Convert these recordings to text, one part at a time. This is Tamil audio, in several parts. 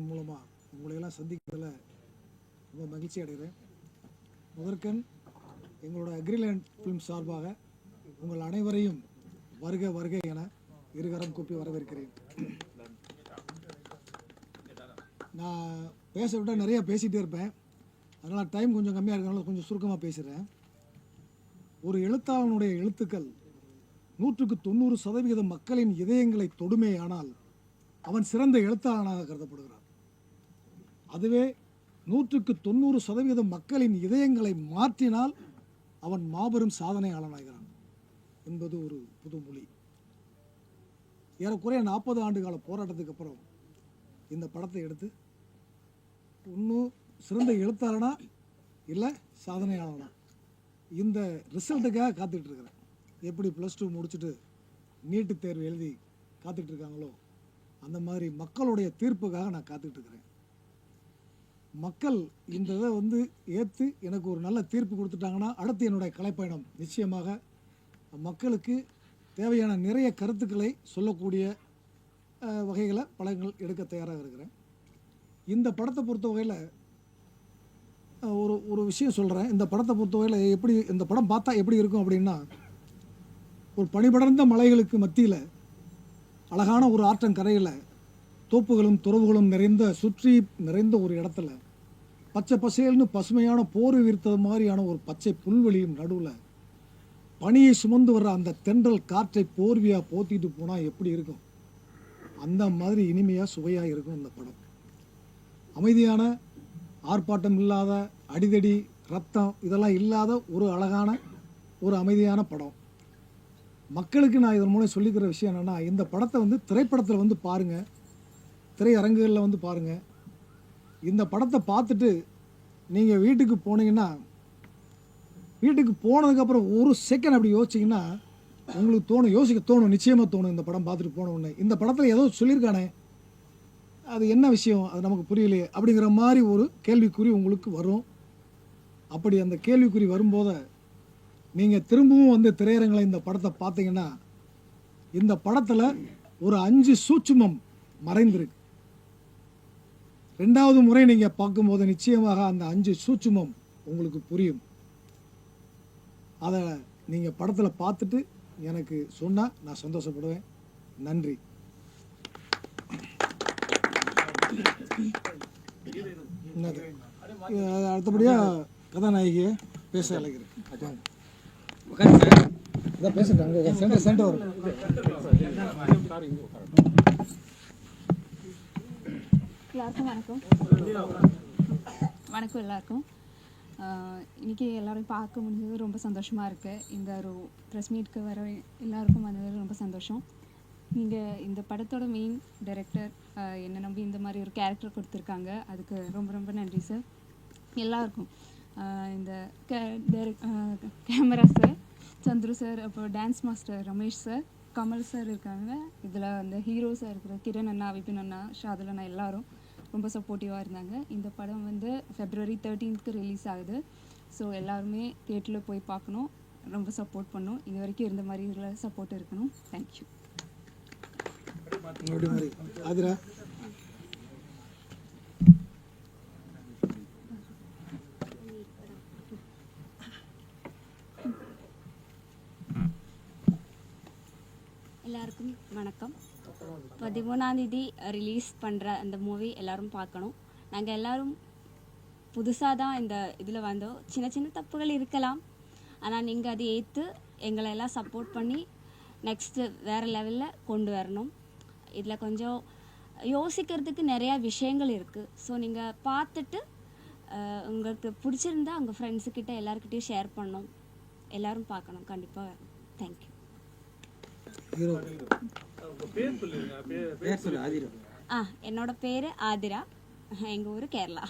மூலமாக உங்களையெல்லாம் சந்திக்கிறதுல ரொம்ப மகிழ்ச்சி அடைகிறேன். முதற்கண் எங்களோட அக்ரிலேண்ட் ஃபிலிம் சார்பாக உங்கள் அனைவரையும் வருக வருக என இருகரம் கூப்பி வரவேற்கிறேன். நான் பேச விட்டால் நிறையா பேசிகிட்டே இருப்பேன், அதனால் டைம் கொஞ்சம் கம்மியாக இருக்கிறனால கொஞ்சம் சுருக்கமாக பேசுகிறேன். ஒரு எழுத்தாளனுடைய எழுத்துக்கள் 100% மக்களின் இதயங்களை தொடுமேயானால் அவன் சிறந்த எழுத்தாளனாக கருதப்படுகிறான். அதுவே 190% மக்களின் இதயங்களை மாற்றினால் அவன் மாபெரும் சாதனையாளனாகிறான் என்பது ஒரு புதுமொழி. ஏறக்குறைய 40 ஆண்டு கால போராட்டத்துக்கு அப்புறம் இந்த படத்தை எடுத்து இன்னும் சிறந்த எழுத்தாளனா இல்லை சாதனையாளனா இந்த ரிசல்ட்டுக்காக காத்துட்ருக்கிறேன். எப்படி +2 முடிச்சுட்டு நீட்டு தேர்வு எழுதி காத்துட்ருக்காங்களோ அந்த மாதிரி மக்களுடைய தீர்ப்புக்காக நான் காத்துட்ருக்கிறேன். மக்கள் இந்த இதை ஏற்று எனக்கு ஒரு நல்ல தீர்ப்பு கொடுத்துட்டாங்கன்னா அடுத்து என்னுடைய கலைப்பயணம் நிச்சயமாக மக்களுக்கு தேவையான நிறைய கருத்துக்களை சொல்லக்கூடிய வகைகளை படங்கள் எடுக்க தயாராக இருக்கிறேன். இந்த படத்தை பொறுத்த வகையில் ஒரு விஷயம் சொல்கிறேன். இந்த படத்தை பொறுத்த வகையில் எப்படி இந்த படம் பார்த்தா எப்படி இருக்கும் அப்படின்னா, ஒரு பனிபடர்ந்த மலைகளுக்கு மத்தியில் அழகான ஒரு ஆற்றங்கரையில் தோப்புகளும் துறவுகளும் சுற்றி நிறைந்த ஒரு இடத்துல பச்சை பசேல்னு பசுமையான போர் விரித்தது மாதிரியான ஒரு பச்சை புல்வெளியும் நடுவில் பனியை சுமந்து வர்ற அந்த தென்றல் காற்றை போர்வியாக போத்திட்டு போனால் எப்படி இருக்கும், அந்த மாதிரி இனிமையாக சுவையாக இருக்கும் இந்த படம். அமைதியான, ஆர்ப்பாட்டம் இல்லாத, அடிதடி ரத்தம் இதெல்லாம் இல்லாத ஒரு அழகான ஒரு அமைதியான படம். மக்களுக்கு நான் இதன் மூலம் சொல்லிக்கிற விஷயம் என்னென்னா, இந்த படத்தை திரைப்படத்தில் பாருங்கள், திரையரங்குகளில் பாருங்கள். இந்த படத்தை பார்த்துட்டு நீங்கள் வீட்டுக்கு போனீங்கன்னா, வீட்டுக்கு போனதுக்கப்புறம் ஒரு செகண்ட் அப்படி யோசிச்சிங்கன்னா உங்களுக்கு யோசிக்க தோணும், நிச்சயமாக தோணும். இந்த படம் பார்த்துட்டு போன உடனே இந்த படத்தில் ஏதோ சொல்லியிருக்கானே, அது என்ன விஷயம், அது நமக்கு புரியலையே அப்படிங்கிற மாதிரி ஒரு கேள்விக்குறி உங்களுக்கு வரும். அப்படி அந்த கேள்விக்குறி வரும்போது நீங்கள் திரும்பவும் திரையரங்கில் இந்த படத்தை பார்த்தீங்கன்னா, இந்த படத்தில் ஒரு 5 சூட்சுமம் மறைந்திருக்கு. 2வது முறை நீங்கள் பார்க்கும்போது நிச்சயமாக அந்த 5 சூட்சுமம் உங்களுக்கு புரியும். அதை நீங்கள் படத்தில் பார்த்துட்டு எனக்கு சொன்னால் நான் சந்தோஷப்படுவேன். நன்றி. அடுத்தபடியாக கதாநாயகியை பேச அழைக்கிறேன். பேசுகிறேன் சென்டர் வரும். எல்லாருக்கும் வணக்கம் எல்லாருக்கும். இன்றைக்கி எல்லோரும் பார்க்க முடிஞ்சது ரொம்ப சந்தோஷமாக இருக்குது. இந்த ஒரு ப்ரெஸ் மீட்க்கு வர எல்லாருக்கும் வந்தது ரொம்ப சந்தோஷம். நீங்கள் இந்த படத்தோட மெயின் டைரக்டர் என்னை நம்பி இந்த மாதிரி ஒரு கேரக்டர் கொடுத்துருக்காங்க, அதுக்கு ரொம்ப ரொம்ப நன்றி சார். எல்லாருக்கும் இந்த கேமரா சார் சந்துரு சார், அப்புறம் dance master Ramesh sir, Kamal sir இருக்காங்க, இதில் ஹீரோஸாக இருக்கிற கிரண் அண்ணா, விபின் அண்ணா, ஷாதுல் அண்ணா எல்லாரும் ரொம்ப சப்போர்ட்டிவாக இருந்தாங்க. இந்த படம் February 13th ரிலீஸ் ஆகுது. ஸோ எல்லாருமே தியேட்டரில் போய் பார்க்கணும், ரொம்ப சப்போர்ட் பண்ணணும். இது வரைக்கும் இருந்த மாதிரி இதில் சப்போர்ட் இருக்கணும். தேங்க்யூ. எல்லாருக்கும் வணக்கம். 13ஆம் தேதி ரிலீஸ் பண்ணுற அந்த மூவி எல்லோரும் பார்க்கணும். நாங்கள் எல்லோரும் புதுசாக தான் இந்த இதில் வந்தோம். சின்ன சின்ன தப்புகள் இருக்கலாம், ஆனால் நீங்கள் அதை ஏற்று எங்களை எல்லாம் சப்போர்ட் பண்ணி நெக்ஸ்ட்டு வேறு லெவலில் கொண்டு வரணும். இதில் கொஞ்சம் யோசிக்கிறதுக்கு நிறையா விஷயங்கள் இருக்குது. ஸோ நீங்கள் பார்த்துட்டு உங்களுக்கு பிடிச்சிருந்தா உங்கள் ஃப்ரெண்ட்ஸுக்கிட்ட எல்லாருக்கிட்டையும் ஷேர் பண்ணணும். எல்லோரும் பார்க்கணும், கண்டிப்பாக. தேங்க்யூ. என்னோட பேர் ஆதிரா, எங்கள் ஊர் கேரளா.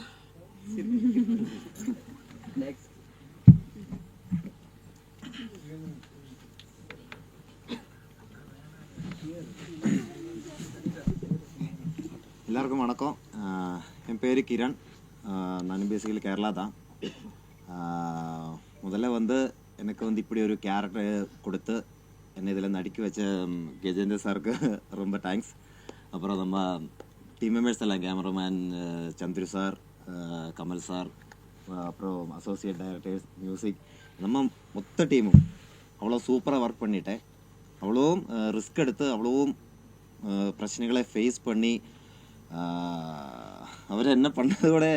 எல்லாருக்கும் வணக்கம். என் பேர் கிரண், நான் பேசிக்கலி கேரளா தான். முதல்ல எனக்கு இப்படி ஒரு கேரக்டர் கொடுத்து என்னை இதில் நடிக்க வச்ச கஜேந்திர சாருக்கு ரொம்ப தேங்க்ஸ். அப்புறம் நம்ம டீம் மெம்பர்ஸ் எல்லாம் cameraman Chandru sir, Kamal sir, அப்புறம் அசோசியேட் டைரக்டர்ஸ், மியூசிக், நம்ம மொத்த டீமும் அவ்வளோ சூப்பராக ஒர்க் பண்ணிட்டேன். அவ்வளோவும் ரிஸ்க் எடுத்து அவ்வளோவும் பிரச்சனைகளை ஃபேஸ் பண்ணி அவர் என்ன பண்ணது கூட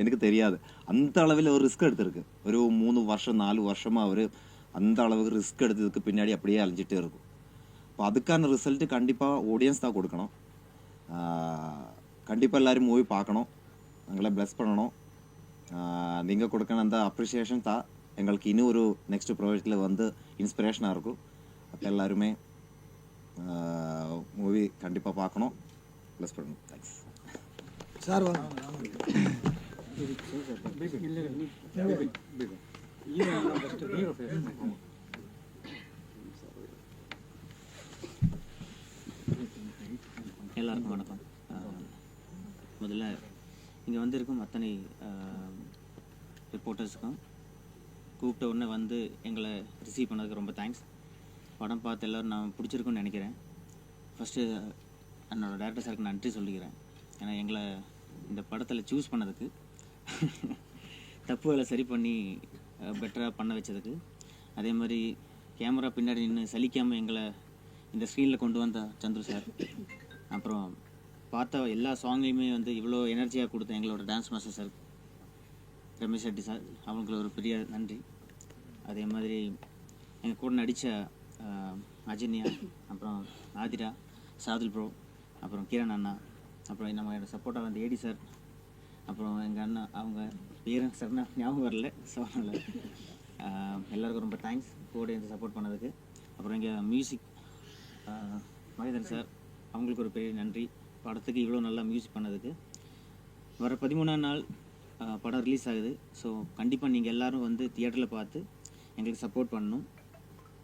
எனக்கு தெரியாது. அந்த அளவில் ஒரு ரிஸ்க் எடுத்திருக்கு. ஒரு 3 வருஷம் 4 வருஷமாக அவர் அந்த அளவுக்கு ரிஸ்க் எடுத்ததுக்கு பின்னாடி அப்படியே அழிஞ்சிட்டே இருக்கும். அப்போ அதுக்கான ரிசல்ட்டு கண்டிப்பாக ஆடியன்ஸ் தான் கொடுக்கணும். கண்டிப்பாக எல்லோரும் மூவி பார்க்கணும், எங்களை ப்ளஸ் பண்ணணும். நீங்கள் கொடுக்கணும் அந்த அப்ரிஷியேஷன் தான் எங்களுக்கு இன்னும் ஒரு நெக்ஸ்ட் ப்ராஜெக்டில் வந்து இன்ஸ்பிரேஷனாக இருக்கும். அப்போ எல்லாருமே மூவி கண்டிப்பாக பார்க்கணும், ப்ளஸ் பண்ணணும். Thanks sir. எல்லாருக்கும் வணக்கம். முதல்ல இங்கே வந்திருக்கும் அத்தனை ரிப்போர்ட்டர்ஸுக்கும் கூப்பிட்ட உடனே வந்து எங்களை ரிசீவ் பண்ணதுக்கு ரொம்ப தேங்க்ஸ். படம் பார்த்து எல்லோரும் நான் பிடிச்சிருக்குன்னு நினைக்கிறேன். ஃபஸ்ட்டு என்னோடய டேரக்டர் சாருக்கு நன்றி சொல்லிக்கிறேன். ஏன்னா எங்களை இந்த படத்தில் சூஸ் பண்ணதுக்கு, தப்புகளை சரி பண்ணி பெட்டராக பண்ண வச்சதுக்கு, அதே மாதிரி கேமரா பின்னாடி நின்று சலிக்காமல் எங்களை இந்த ஸ்க்ரீனில் கொண்டு வந்த சந்துரு சார், அப்புறம் பார்த்த எல்லா சாங்லேயுமே வந்து இவ்வளோ எனர்ஜியாக கொடுத்த எங்களோட dance master sir Ramesh Reddy sir, அவங்களுக்கு ஒரு பெரிய நன்றி. அதே மாதிரி எங்கள் கூட நடித்த அஜன்யா, அப்புறம் ஆதிரா, சாதுல் ப்ரோ, அப்புறம் கிரண் அண்ணா, அப்புறம் நம்ம என்னோட சப்போர்ட்டாக வந்த ஏடி சார், அப்புறம் எங்கள் அண்ணா அவங்க பேரும் சார்னா ஞாபகம் வரல. ஸோ அதனால் எல்லாருக்கும் ரொம்ப தேங்க்ஸ் கூட இருந்து சப்போர்ட் பண்ணதுக்கு. அப்புறம் எங்கள் மியூசிக் மகேந்திரன் சார், அவங்களுக்கு ஒரு பெரிய நன்றி. படத்துக்கு இவ்வளோ நல்லா மியூசிக் பண்ணதுக்கு. வர 13ஆம் நாள் படம் ரிலீஸ் ஆகுது. ஸோ கண்டிப்பாக நீங்கள் எல்லோரும் வந்து தியேட்டரில் பார்த்து எங்களுக்கு சப்போர்ட் பண்ணணும்.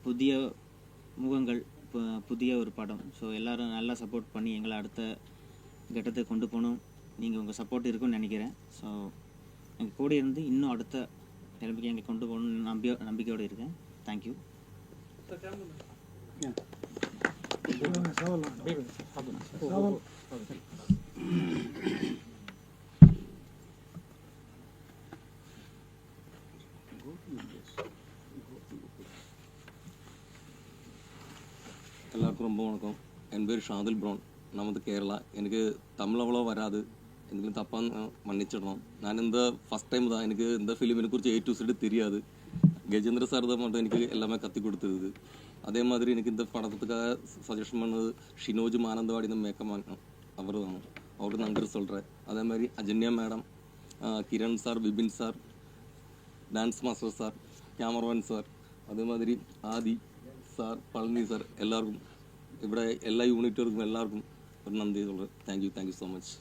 புதிய முகங்கள், புதிய ஒரு படம். ஸோ எல்லோரும் நல்லா சப்போர்ட் பண்ணி எங்களை அடுத்த கட்டத்துக்கு கொண்டு போகணும். நீங்கள் உங்கள் சப்போர்ட் இருக்குன்னு நினைக்கிறேன். ஸோ எங்கள் கூட இருந்து இன்னும் அடுத்த நிலைமைக்கு எங்களை கொண்டு போகணும்னு நம்பிக்கையோடு இருக்கேன். தேங்க்யூ. எல்லாருக்கும் ரொம்ப வணக்கம். என் பேர் ஷாதுல் ப்ரௌன். நான் வந்து கேரளா. எனக்கு தமிழ் அவ்வளோ வராது, எனக்கு தப்பாக மன்னிச்சிடணும். நான் இந்த ஃபஸ்ட் டைம் தான் எனக்கு இந்த ஃபிலிமினை குறித்து A to Z தெரியாது. கஜேந்திர சார் தான் மட்டும் எனக்கு எல்லாமே கற்றுக் கொடுத்தது. அதே மாதிரி எனக்கு இந்த படத்துக்காக சஜஷன் பண்ணது ஷினோஜ் மானந்தவாடி, இந்த மேக்கப் அவர் தான். அவருக்கு நன்றி சொல்கிறேன். அதே மாதிரி Ajanya madam, Kiran sir, Vipin sir, dance master sir, cameraman sir, அதே மாதிரி ஆதி சார், பழனி சார், எல்லாருக்கும் ഇവിടെ എല്ലാ യൂണിറ്റുകൾക്കും എല്ലാവർക്കും ഒരു നന്ദി சொல்கிறேன். Thank you so much.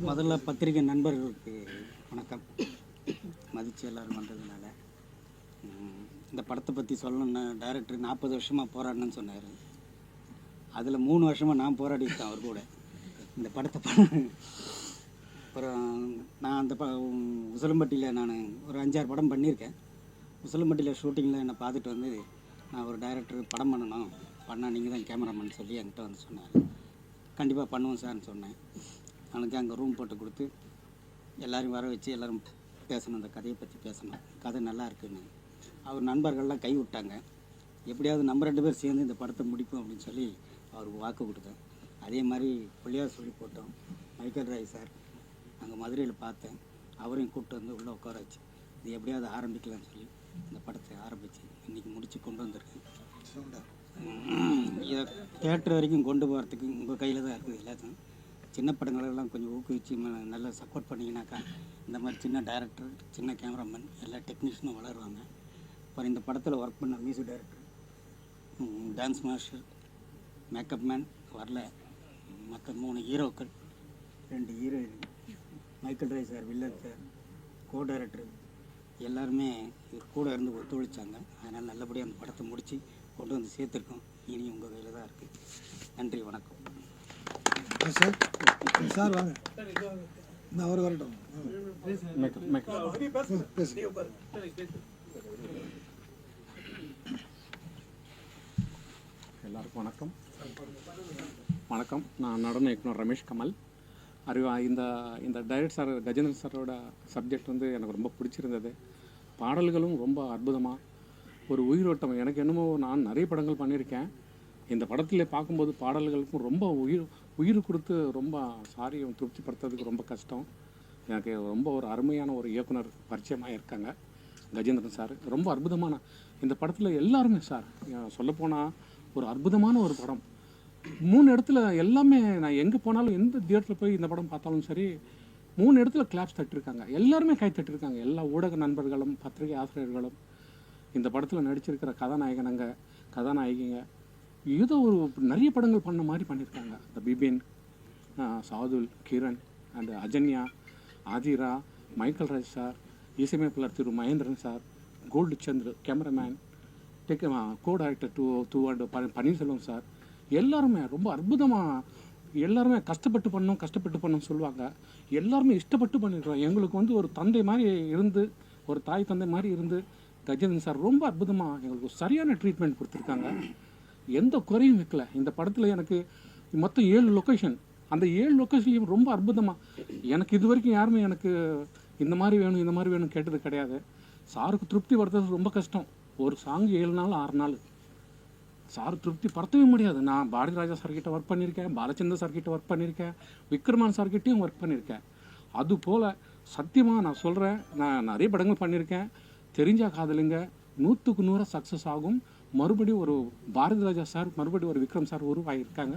முதல்ல பத்திரிகை நண்பர்களுக்கு வணக்கம். மதித்து எல்லோரும் வந்ததுனால இந்த படத்தை பற்றி சொல்லணும்னா, டைரக்டர் 40 வருஷமாக போராடணும்னு சொன்னார். அதில் 3 வருஷமாக நான் போராடிட்டேன் அவர் கூட இந்த படத்தை. அப்புறம் நான் அந்த உசிலம்பட்டியில் நான் ஒரு 5-6 படம் பண்ணியிருக்கேன். உசிலம்பட்டியில் ஷூட்டிங்கில் என்னை பார்த்துட்டு வந்து, நான் ஒரு டைரக்டர் படம் பண்ணால் நீங்கள் தான் கேமராமேன் சொல்லி என்கிட்ட வந்து சொன்னார். கண்டிப்பாக பண்ணுவோம் சார்னு சொன்னேன். எனக்கு அங்கே ரூம் போட்டு கொடுத்து எல்லோரும் வர வச்சு எல்லோரும் பேசணும், அந்த கதையை பற்றி பேசணும், கதை நல்லா இருக்குன்னு. அவர் நண்பர்கள்லாம் கை விட்டாங்க. எப்படியாவது நம்ம 2 பேர் சேர்ந்து இந்த படத்தை முடிப்போம் அப்படின்னு சொல்லி அவருக்கு வாக்கு கொடுத்தேன். அதே மாதிரி பிள்ளையார் சொல்லி போட்டோம். மைக்கேல் ராய் சார் அங்கே மதுரையில் பார்த்தேன், அவரையும் கூப்பிட்டு வந்து உள்ளே உட்கார வச்சு இது எப்படியாவது ஆரம்பிக்கலாம்னு சொல்லி இந்த படத்தை ஆரம்பித்து இன்றைக்கி முடித்து கொண்டு வந்திருக்கேன். இதை தியேட்டர் வரைக்கும் கொண்டு போகிறதுக்கு உங்கள் கையில் தான் இருக்குது. எல்லாத்தையும் சின்ன படங்களெல்லாம் கொஞ்சம் ஊக்குவிச்சு நல்லா சப்போர்ட் பண்ணிங்கனாக்கா இந்த மாதிரி சின்ன டைரக்டர், சின்ன கேமராமேன், எல்லா டெக்னீஷியனும் வளருவாங்க. அப்புறம் இந்த படத்தில் ஒர்க் பண்ண music director, dance master, makeup man வரல, மற்ற 3 ஹீரோக்கள், 2 heroine, Michael Roy sir, villain sir, co director எல்லாருமே கூட இருந்து ஒத்துழைச்சாங்க. அதனால் நல்லபடியாக அந்த படத்தை முடித்து கொண்டு வந்து சேர்த்துருக்கோம். இனி உங்கள் கையில் தான் இருக்குது. நன்றி, வணக்கம். சார் சார் வாங்க நான் அவர் வரட்டும் பேசு. எல்லாருக்கும் வணக்கம். நான் நடன இயக்குனர் ரமேஷ் கமல். இந்த இந்த டைரக்டர் சார் கஜேந்திரன் சாரோட சப்ஜெக்ட் வந்து எனக்கு ரொம்ப பிடிச்சிருந்தது. பாடல்களும் ரொம்ப அற்புதமாக ஒரு உயிரோட்டம். எனக்கு என்னமோ நான் நிறைய படங்கள் பண்ணியிருக்கேன். இந்த படத்தில் பார்க்கும்போது பாடல்களுக்கும் ரொம்ப உயிர் கொடுத்து ரொம்ப சாரியம் திருப்திப்படுத்துறதுக்கு ரொம்ப கஷ்டம். எனக்கு ரொம்ப ஒரு அருமையான ஒரு இயக்குனர் பரிச்சயமாக இருக்காங்க கஜேந்திரன் சார். ரொம்ப அற்புதமான இந்த படத்தில் எல்லாருமே சார் சொல்லப்போனால் ஒரு அற்புதமான ஒரு படம். 3 இடத்துல எல்லாமே நான் எங்கே போனாலும் எந்த தியேட்டரில் போய் இந்த படம் பார்த்தாலும் சரி 3 இடத்துல கிளாப்ஸ் தட்டிருக்காங்க. எல்லாருமே கை தட்டிருக்காங்க. எல்லா ஊடக நண்பர்களும் பத்திரிகை ஆசிரியர்களும் இந்த படத்தில் நடிச்சிருக்கிற கதாநாயகிங்க ஏதோ ஒரு நிறைய படங்கள் பண்ண மாதிரி பண்ணியிருக்காங்க. இந்த Bipin, Sadhul, Kiran and Ajanya, Athira, Michael Raj sir, இசையமைப்பாளர் திரு மகேந்திரன் சார், கோல்டு சந்திர cameraman, co director two and Panneerselvam sir, எல்லாருமே ரொம்ப அற்புதமாக எல்லாருமே கஷ்டப்பட்டு பண்ணோம் சொல்லுவாங்க. எல்லாருமே இஷ்டப்பட்டு பண்ணியிருக்கோம். எங்களுக்கு வந்து ஒரு தந்தை மாதிரி இருந்து, ஒரு தாய் தந்தை மாதிரி இருந்து கஜேந்திரன் சார் ரொம்ப அற்புதமாக எங்களுக்கு சரியான ட்ரீட்மெண்ட் கொடுத்துருக்காங்க. எந்த குறையும் வைக்கல. இந்த படத்தில் எனக்கு மொத்தம் 7 லொக்கேஷன். அந்த 7 லொக்கேஷன்லையும் ரொம்ப அற்புதமாக எனக்கு இது வரைக்கும் யாருமே எனக்கு இந்த மாதிரி வேணும் கேட்டது கிடையாது. சாருக்கு திருப்தி படுத்துறது ரொம்ப கஷ்டம். ஒரு சாங் 7 நாள் 6 நாள் சார் திருப்தி படுத்தவே முடியாது. நான் பாரதி ராஜா சார்கிட்ட ஒர்க் பண்ணியிருக்கேன், பாலச்சந்தர் சார்கிட்ட ஒர்க் பண்ணியிருக்கேன், விக்ரமான் சார்கிட்டையும் ஒர்க் பண்ணியிருக்கேன். அதுபோல் சத்தியமாக நான் சொல்கிறேன், நான் நிறைய படங்கள் பண்ணியிருக்கேன். தெரிஞ்சா காதலுங்க 100க்கு 100 சக்ஸஸ் ஆகும். மறுபடியும் ஒரு பாரதி ராஜா சார், மறுபடியும் ஒரு விக்ரம் சார் உருவாகியிருக்காங்க.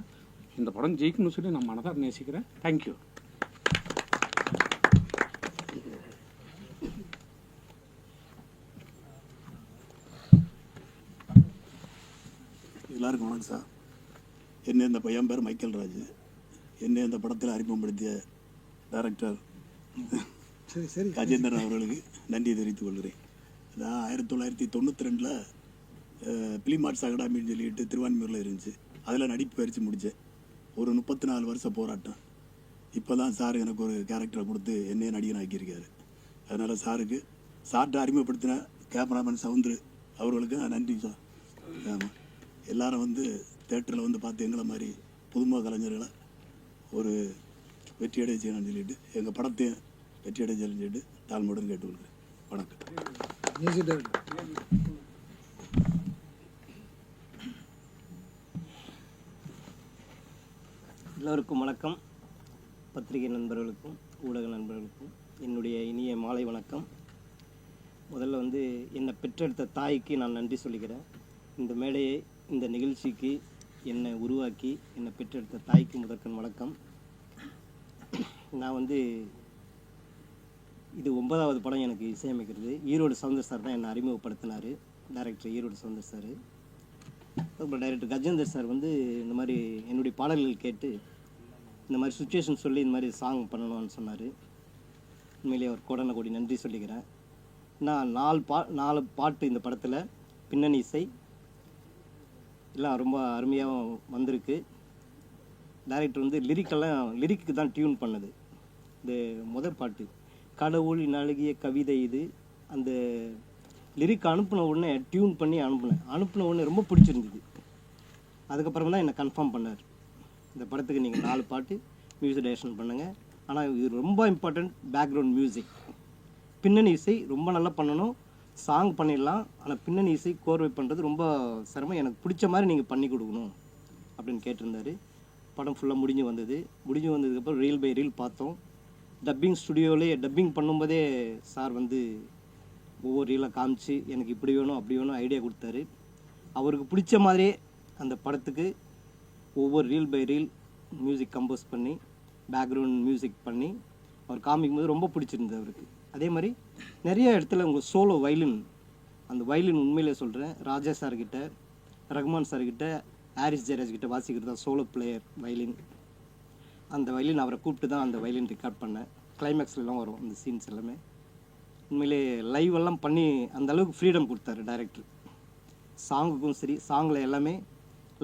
இந்த படம் ஜெயிக்கணும்னு சொல்லி நான் மனதார நேசிக்கிறேன். தேங்க்யூ. எல்லாருக்கும் வணக்கம் சார். என்ன இந்த பையன் பேர் மைக்கேல் ராஜ். என்னை இந்த படத்தில் அறிமுகப்படுத்திய டைரக்டர் கஜேந்திரன் அவர்களுக்கு நன்றி தெரிவித்துக் கொள்கிறேன். நான் 1992 பிலிம் ஆர்ட்ஸ் அகாடமின்னு சொல்லிட்டு திருவான்மையூரில் இருந்துச்சு. அதில் நடிப்பு பயிற்சி முடித்தேன். ஒரு 34 வருஷம் போராட்டம். இப்போ தான் சார் எனக்கு ஒரு கேரக்டரை கொடுத்து என்னையே நடிகன் ஆக்கியிருக்காரு. அதனால் சார்கிட்ட அறிமுகப்படுத்தின கேமராமேன் சவுந்தர் அவர்களுக்கு நான் நன்றி சார். ஆமாம், எல்லாரும் வந்து தேட்டரில் வந்து பார்த்து எங்களை மாதிரி புதுமுக கலைஞர்களை ஒரு வெற்றியடைய செய்யணும்னு சொல்லிட்டு எங்கள் படத்தையும் வெற்றியடைய செய்யணும்னு சொல்லிட்டு தாழ்மையுடன் கேட்டுக்கொள்கிறேன். வணக்கம். எல்லோருக்கும் வணக்கம். பத்திரிகை நண்பர்களுக்கும் ஊடக நண்பர்களுக்கும் என்னுடைய இனிய மாலை வணக்கம். முதல்ல வந்து என்னை பெற்றெடுத்த தாய்க்கு நான் நன்றி சொல்லிக்கிறேன். இந்த மேடையை, இந்த நிகழ்ச்சிக்கு என்னை உருவாக்கி என்னை பெற்றெடுத்த தாய்க்கு முதற்கண் வணக்கம். நான் வந்து இது 9வது படம் எனக்கு இசையமைக்கிறது. ஈரோடு சவுந்தர் சார் தான் என்னை அறிமுகப்படுத்தினார். Director Erode Soundar sir. அப்புறம் டைரக்டர் கஜேந்தர் சார் வந்து இந்த மாதிரி என்னுடைய பாடல்கள் கேட்டு இந்த மாதிரி சுச்சுவேஷன் சொல்லி இந்த மாதிரி சாங் பண்ணணும்னு சொன்னார். உண்மையிலேயே அவர் கோடான நன்றி சொல்லிக்கிறேன். நான் 4 பாட்டு இந்த படத்தில் பின்னணி இசை எல்லாம் ரொம்ப அருமையாக வந்திருக்கு. டைரக்டர் வந்து லிரிக்கு தான் டியூன் பண்ணது. இந்த முதல் பாட்டு கடவுளின் அழகிய கவிதை இது. அந்த லிரிக் அனுப்பின உடனே டியூன் பண்ணி அனுப்பின உடனே ரொம்ப பிடிச்சிருந்தது. அதுக்கப்புறம் தான் என்னை கன்ஃபார்ம் பண்ணார், இந்த படத்துக்கு நீங்கள் 4 பாட்டு மியூசிக் டைரக்ஷன் பண்ணுங்கள். ஆனால் இது ரொம்ப இம்பார்ட்டண்ட், பேக்ரவுண்ட் மியூசிக், பின்னணி இசை ரொம்ப நல்லா பண்ணணும். சாங் பண்ணிடலாம், ஆனால் பின்னணி இசை கோர்வை பண்ணுறது ரொம்ப சிரமம். எனக்கு பிடிச்ச மாதிரி நீங்கள் பண்ணி கொடுக்கணும் அப்படின்னு கேட்டிருந்தாரு. படம் ஃபுல்லாக முடிஞ்சு வந்ததுக்கப்புறம் ரீல் பை ரீல் பார்த்தோம். டப்பிங் ஸ்டுடியோவிலே டப்பிங் பண்ணும்போதே சார் வந்து ஒவ்வொரு ரீலாக காமிச்சு எனக்கு இப்படி வேணும் அப்படி வேணும் ஐடியா கொடுத்தாரு. அவருக்கு பிடிச்ச மாதிரியே அந்த படத்துக்கு ஒவ்வொரு reel by reel music compose பண்ணி பேக்ரவுண்ட் மியூசிக் பண்ணி அவர் காமிக்கும்போது ரொம்ப பிடிச்சிருந்தது அவருக்கு. அதே மாதிரி நிறைய இடத்துல உங்கள் சோலோ வயலின், அந்த வயலின் உண்மையிலே சொல்கிறேன், ராஜா சார்கிட்ட, ரகுமான் சார்கிட்ட, ஹாரிஸ் ஜெயராஜ் கிட்ட வாசிக்கிறது தான் சோலோ பிளேயர் வயலின். அந்த வயலின் அவரை கூப்பிட்டு தான் அந்த வயலின் ரெக்கார்ட் பண்ணேன். கிளைமேக்ஸ்லாம் வரும் அந்த சீன்ஸ் எல்லாமே. உண்மையிலே லைவ் எல்லாம் பண்ணி அந்த அளவுக்கு ஃப்ரீடம் கொடுத்தாரு டைரக்டர். சாங்குக்கும் சரி, சாங்கில் எல்லாமே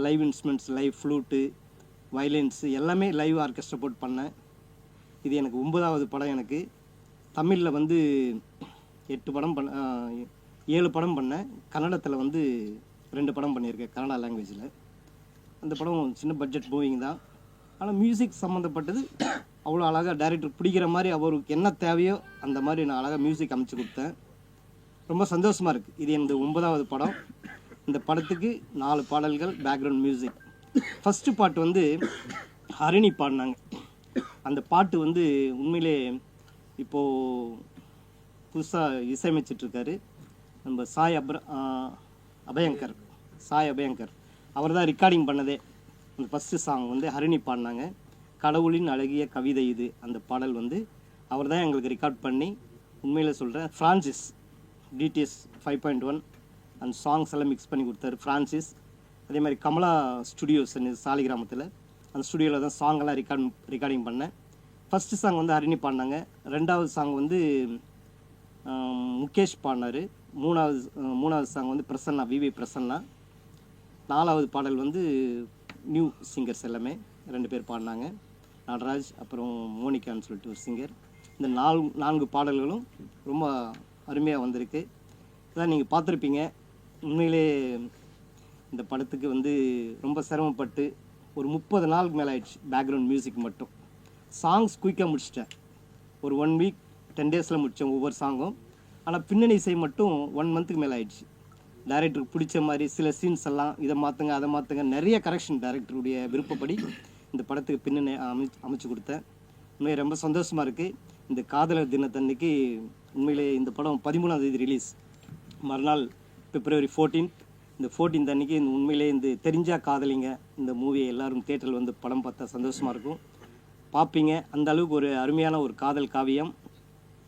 லைவ் இன்ஸ்ட்ருமெண்ட்ஸ், லைவ் ஃப்ளூட்டு, வயலின்ஸு எல்லாமே லைவ் ஆர்கெஸ்ட்ரா போட்டு பண்ணேன். இது எனக்கு 9வது படம். எனக்கு தமிழில் வந்து 7 படம் பண்ணேன். கன்னடத்தில் வந்து 2 படம் பண்ணியிருக்கேன் கன்னடா லாங்குவேஜில். அந்த படம் சின்ன பட்ஜெட் மூவிங் தான். ஆனால் மியூசிக் சம்மந்தப்பட்டது அவ்வளோ அழகாக டைரக்டர் பிடிக்கிற மாதிரி அவருக்கு என்ன தேவையோ அந்த மாதிரி நான் அழகாக மியூசிக் அமைச்சு கொடுத்தேன். ரொம்ப சந்தோஷமாக இருக்குது. இது எனது 9வது படம். இந்த படத்துக்கு 4 பாடல்கள் பேக்ரவுண்ட் மியூசிக். ஃபஸ்ட்டு பாட்டு வந்து ஹரிணி பாடினாங்க. அந்த பாட்டு வந்து உண்மையிலே இப்போது புதுசாக இசையமைச்சிட்ருக்காரு நம்ம சாய் அபயங்கர். அவர் தான் ரெக்கார்டிங் பண்ணதே. அந்த ஃபஸ்ட்டு சாங் வந்து ஹரிணி பாடினாங்க. கடவுளின் அழகிய கவிதை இது. அந்த பாடல் வந்து அவர் தான் எங்களுக்கு ரெக்கார்ட் பண்ணி, உண்மையில் சொல்கிறேன், ஃப்ரான்சிஸ் டிடிஎஸ் 5.1 அந்த சாங்ஸ் எல்லாம் மிக்ஸ் பண்ணி கொடுத்தாரு ஃப்ரான்சிஸ். அதே மாதிரி கமலா ஸ்டுடியோஸ் சாலிகிராமத்தில் அந்த ஸ்டுடியோவில் தான் சாங்கெல்லாம் ரெக்கார்டிங் பண்ணேன். ஃபஸ்ட்டு சாங் வந்து ஹரிணி பாடினாங்க. 2வது சாங் வந்து முகேஷ் பாடினார். மூணாவது சாங் வந்து பிரசன்னா, விவி பிரசன்னா. 4வது பாடல் வந்து நியூ சிங்கர்ஸ் எல்லாமே 2 பேர் பாடினாங்க. நடராஜ் அப்புறம் மோனிகான்னு சொல்லிட்டு ஒரு சிங்கர். இந்த 4 பாடல்களும் ரொம்ப அருமையாக வந்திருக்கு. இதான் நீங்கள் பார்த்துருப்பீங்க. உண்மையிலே இந்த படத்துக்கு வந்து ரொம்ப சிரமப்பட்டு ஒரு 30 நாளுக்கு மேலே ஆயிடுச்சு. பேக்ரவுண்ட் மியூசிக் மட்டும் சாங்ஸ் குயிக்காக முடிச்சிட்டேன். ஒரு 1 வீக் 10 டேஸில் முடித்தேன் ஒவ்வொரு சாங்கும். ஆனால் பின்னணி இசை மட்டும் 1 மந்த்துக்கு மேலே ஆயிடுச்சு. டைரக்டருக்கு பிடிச்ச மாதிரி சில சீன்ஸ் எல்லாம் இதை மாற்றுங்க அதை மாற்றுங்க, நிறைய கரெக்ஷன் டைரக்டருடைய விருப்பப்படி இந்த படத்துக்கு பின்னணி அமைச்சு கொடுத்தேன். உண்மையை ரொம்ப சந்தோஷமாக இருக்குது. இந்த காதலர் தினத்தன்னைக்கு உண்மையிலே இந்த படம் 13ஆம் தேதி ரிலீஸ். மறுநாள் February 14th. இந்த 14th அன்றைக்கி உண்மையிலே இந்த தெரிஞ்சா காதலிங்க இந்த மூவியை எல்லோரும் தேட்டரில் வந்து படம் பார்த்தா சந்தோஷமாக இருக்கும், பார்ப்பீங்க. அந்த அளவுக்கு ஒரு அருமையான ஒரு காதல் காவியம்.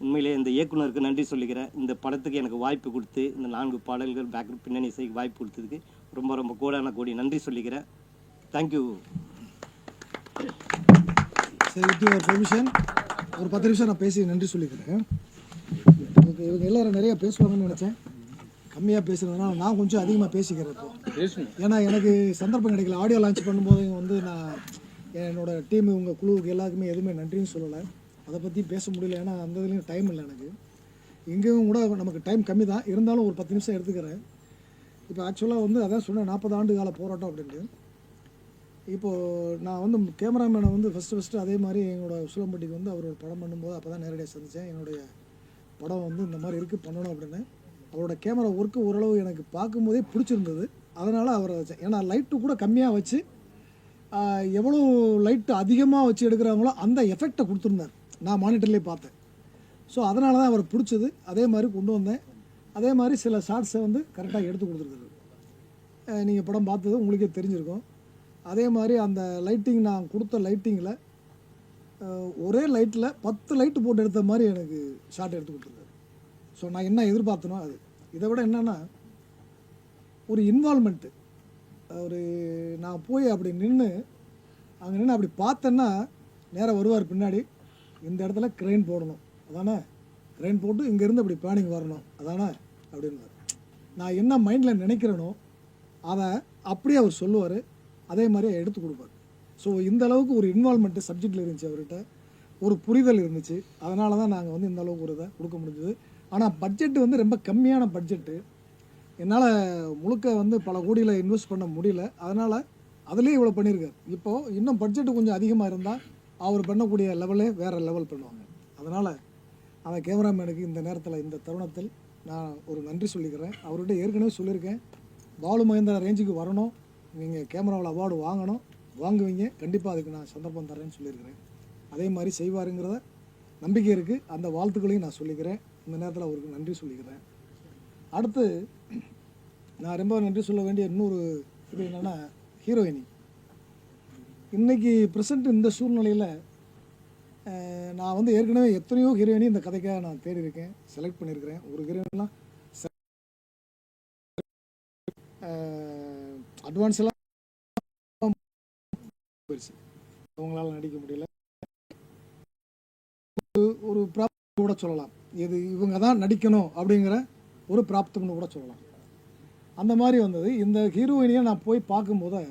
உண்மையிலே இந்த இயக்குனருக்கு நன்றி சொல்லிக்கிறேன். இந்த படத்துக்கு எனக்கு வாய்ப்பு கொடுத்து இந்த 4 பாடல்கள் பேக்ரவுண்ட் பின்னணி இசைக்கு வாய்ப்பு கொடுத்ததுக்கு ரொம்ப ரொம்ப கோடி நன்றி சொல்லிக்கிறேன். தேங்க்யூ. சரி, வித் யுவர் பெர்மிஷன் ஒரு 10 நிமிஷம் நான் பேசி நன்றி சொல்லிக்கிறேன். இவங்க எல்லாரும் நிறையா பேசுவாங்கன்னு நினச்சேன். கம்மியாக பேசுகிறதுனால நான் கொஞ்சம் அதிகமாக பேசிக்கிறேன் இப்போ. ஏன்னா எனக்கு சந்தர்ப்பம் கிடைக்கல. ஆடியோ லான்ச் பண்ணும்போது வந்து நான் என்னோடய டீம் உங்கள் குழுவுக்கு எல்லாருக்குமே எதுவுமே நன்றின்னு சொல்லலை. அதை பற்றி பேச முடியல. ஏன்னா அந்த இதுலேயும் டைம் இல்லை எனக்கு. இங்கேயும் கூட நமக்கு டைம் கம்மி தான், இருந்தாலும் ஒரு 10 நிமிஷம் எடுத்துக்கிறேன். இப்போ ஆக்சுவலாக வந்து அதான் சொன்னேன் 40 ஆண்டு கால போராட்டம் அப்படின்ட்டு. இப்போது நான் வந்து கேமராமேனை வந்து ஃபஸ்ட்டு அதே மாதிரி என்னோடய உசிலம்பட்டிக்கு வந்து அவர் ஒரு படம் பண்ணும்போது அப்போ தான் நேரடியாக சந்தித்தேன். என்னுடைய படம் வந்து இந்த மாதிரி இருக்குது பண்ணணும் அப்படின்னு. அவரோட கேமரா ஒர்க்கு ஓரளவு எனக்கு பார்க்கும்போதே பிடிச்சிருந்தது. அதனால் அவரை வச்சேன். ஏன்னா லைட்டு கூட கம்மியாக வச்சு எவ்வளோ லைட்டு அதிகமாக வச்சு எடுக்கிறாங்களோ அந்த எஃபெக்டை கொடுத்துருந்தார். நான் மானிட்டர்லேயே பார்த்தேன். ஸோ அதனால தான் அவரை பிடிச்சது. அதே மாதிரி கொண்டு வந்தேன். அதே மாதிரி சில ஷார்ட்ஸை வந்து கரெக்டாக எடுத்து கொடுத்துருக்காரு. நீங்கள் படம் பார்த்தது உங்களுக்கே தெரிஞ்சிருக்கும். அதே மாதிரி அந்த லைட்டிங் நான் கொடுத்த லைட்டிங்கில் ஒரே லைட்டில் 10 லைட்டு போட்டு எடுத்த மாதிரி எனக்கு ஷார்ட் எடுத்து கொடுத்துருக்காரு. ஸோ நான் என்ன எதிர்பார்த்தனோ அது. இதை விட என்னென்னா ஒரு இன்வால்மெண்ட்டு. ஒரு நான் போய் அப்படி நின்று அங்கே நின்று அப்படி பார்த்தேன்னா நேராக வருவார் பின்னாடி, இந்த இடத்துல க்ரெயின் போடணும் அதானே, க்ரெயின் போட்டு இங்கேருந்து அப்படி பேனிங் வரணும் அதானே அப்படின்னு நான் என்ன மைண்டில் நினைக்கிறேனோ அதை அப்படியே அவர் சொல்லுவார். அதே மாதிரி எடுத்து கொடுப்பார். ஸோ இந்த அளவுக்கு ஒரு இன்வால்மெண்ட்டு சப்ஜெக்டில் இருந்துச்சு அவர்கிட்ட, ஒரு புரிதல் இருந்துச்சு. அதனால தான் நாங்கள் வந்து இந்த அளவுக்கு ஒரு இதை கொடுக்க முடிஞ்சது. ஆனால் பட்ஜெட்டு வந்து ரொம்ப கம்மியான பட்ஜெட்டு. என்னால் முழுக்க வந்து பல கோடியில் இன்வெஸ்ட் பண்ண முடியல. அதனால் அதுலேயே இவ்வளோ பண்ணியிருக்காரு. இப்போது இன்னும் பட்ஜெட்டு கொஞ்சம் அதிகமாக இருந்தால் அவர் பண்ணக்கூடிய லெவலே வேறு லெவல் பண்ணுவாங்க. அதனால் அந்த கேமராமேனுக்கு இந்த நேரத்தில் இந்த தருணத்தில் நான் ஒரு நன்றி சொல்லிக்கிறேன். அவர்கிட்ட ஏற்கனவே சொல்லியிருக்கேன், பாலு மகேந்திரா ரேஞ்சுக்கு வரணும், நீங்கள் கேமராவில் அவார்டு வாங்கணும், வாங்குவீங்க, கண்டிப்பாக அதுக்கு நான் சந்தர்ப்பம் தரேன்னு சொல்லியிருக்கிறேன். அதே மாதிரி செய்வாருங்கிறத நம்பிக்கை இருக்குது. அந்த வாழ்த்துக்களையும் நான் சொல்லிக்கிறேன். இந்த நேரத்தில் அவருக்கு நன்றி சொல்லிக்கிறேன். அடுத்து நான் ரொம்ப நன்றி சொல்ல வேண்டிய இன்னொரு இது என்னென்னா ஹீரோயினி. இன்றைக்கி ப்ரெசண்ட் இந்த சூழ்நிலையில் நான் வந்து ஏற்கனவே எத்தனையோ ஹீரோயினி இந்த கதைக்காக நான் தேடி இருக்கேன், செலக்ட் பண்ணியிருக்கிறேன். ஒரு ஹீரோயின்லாம் அட்வான்ஸ் எல்லாம் போயிடுச்சு, அவங்களால நடிக்க முடியல. ஒரு ப்ராப்ளம் கூட சொல்லலாம், இது இவங்க தான் நடிக்கணும் அப்படிங்கிற ஒரு பிராப்தம்னு கூட சொல்லலாம். அந்த மாதிரி வந்தது. இந்த ஹீரோயினியை நான் போய் பார்க்கும்போது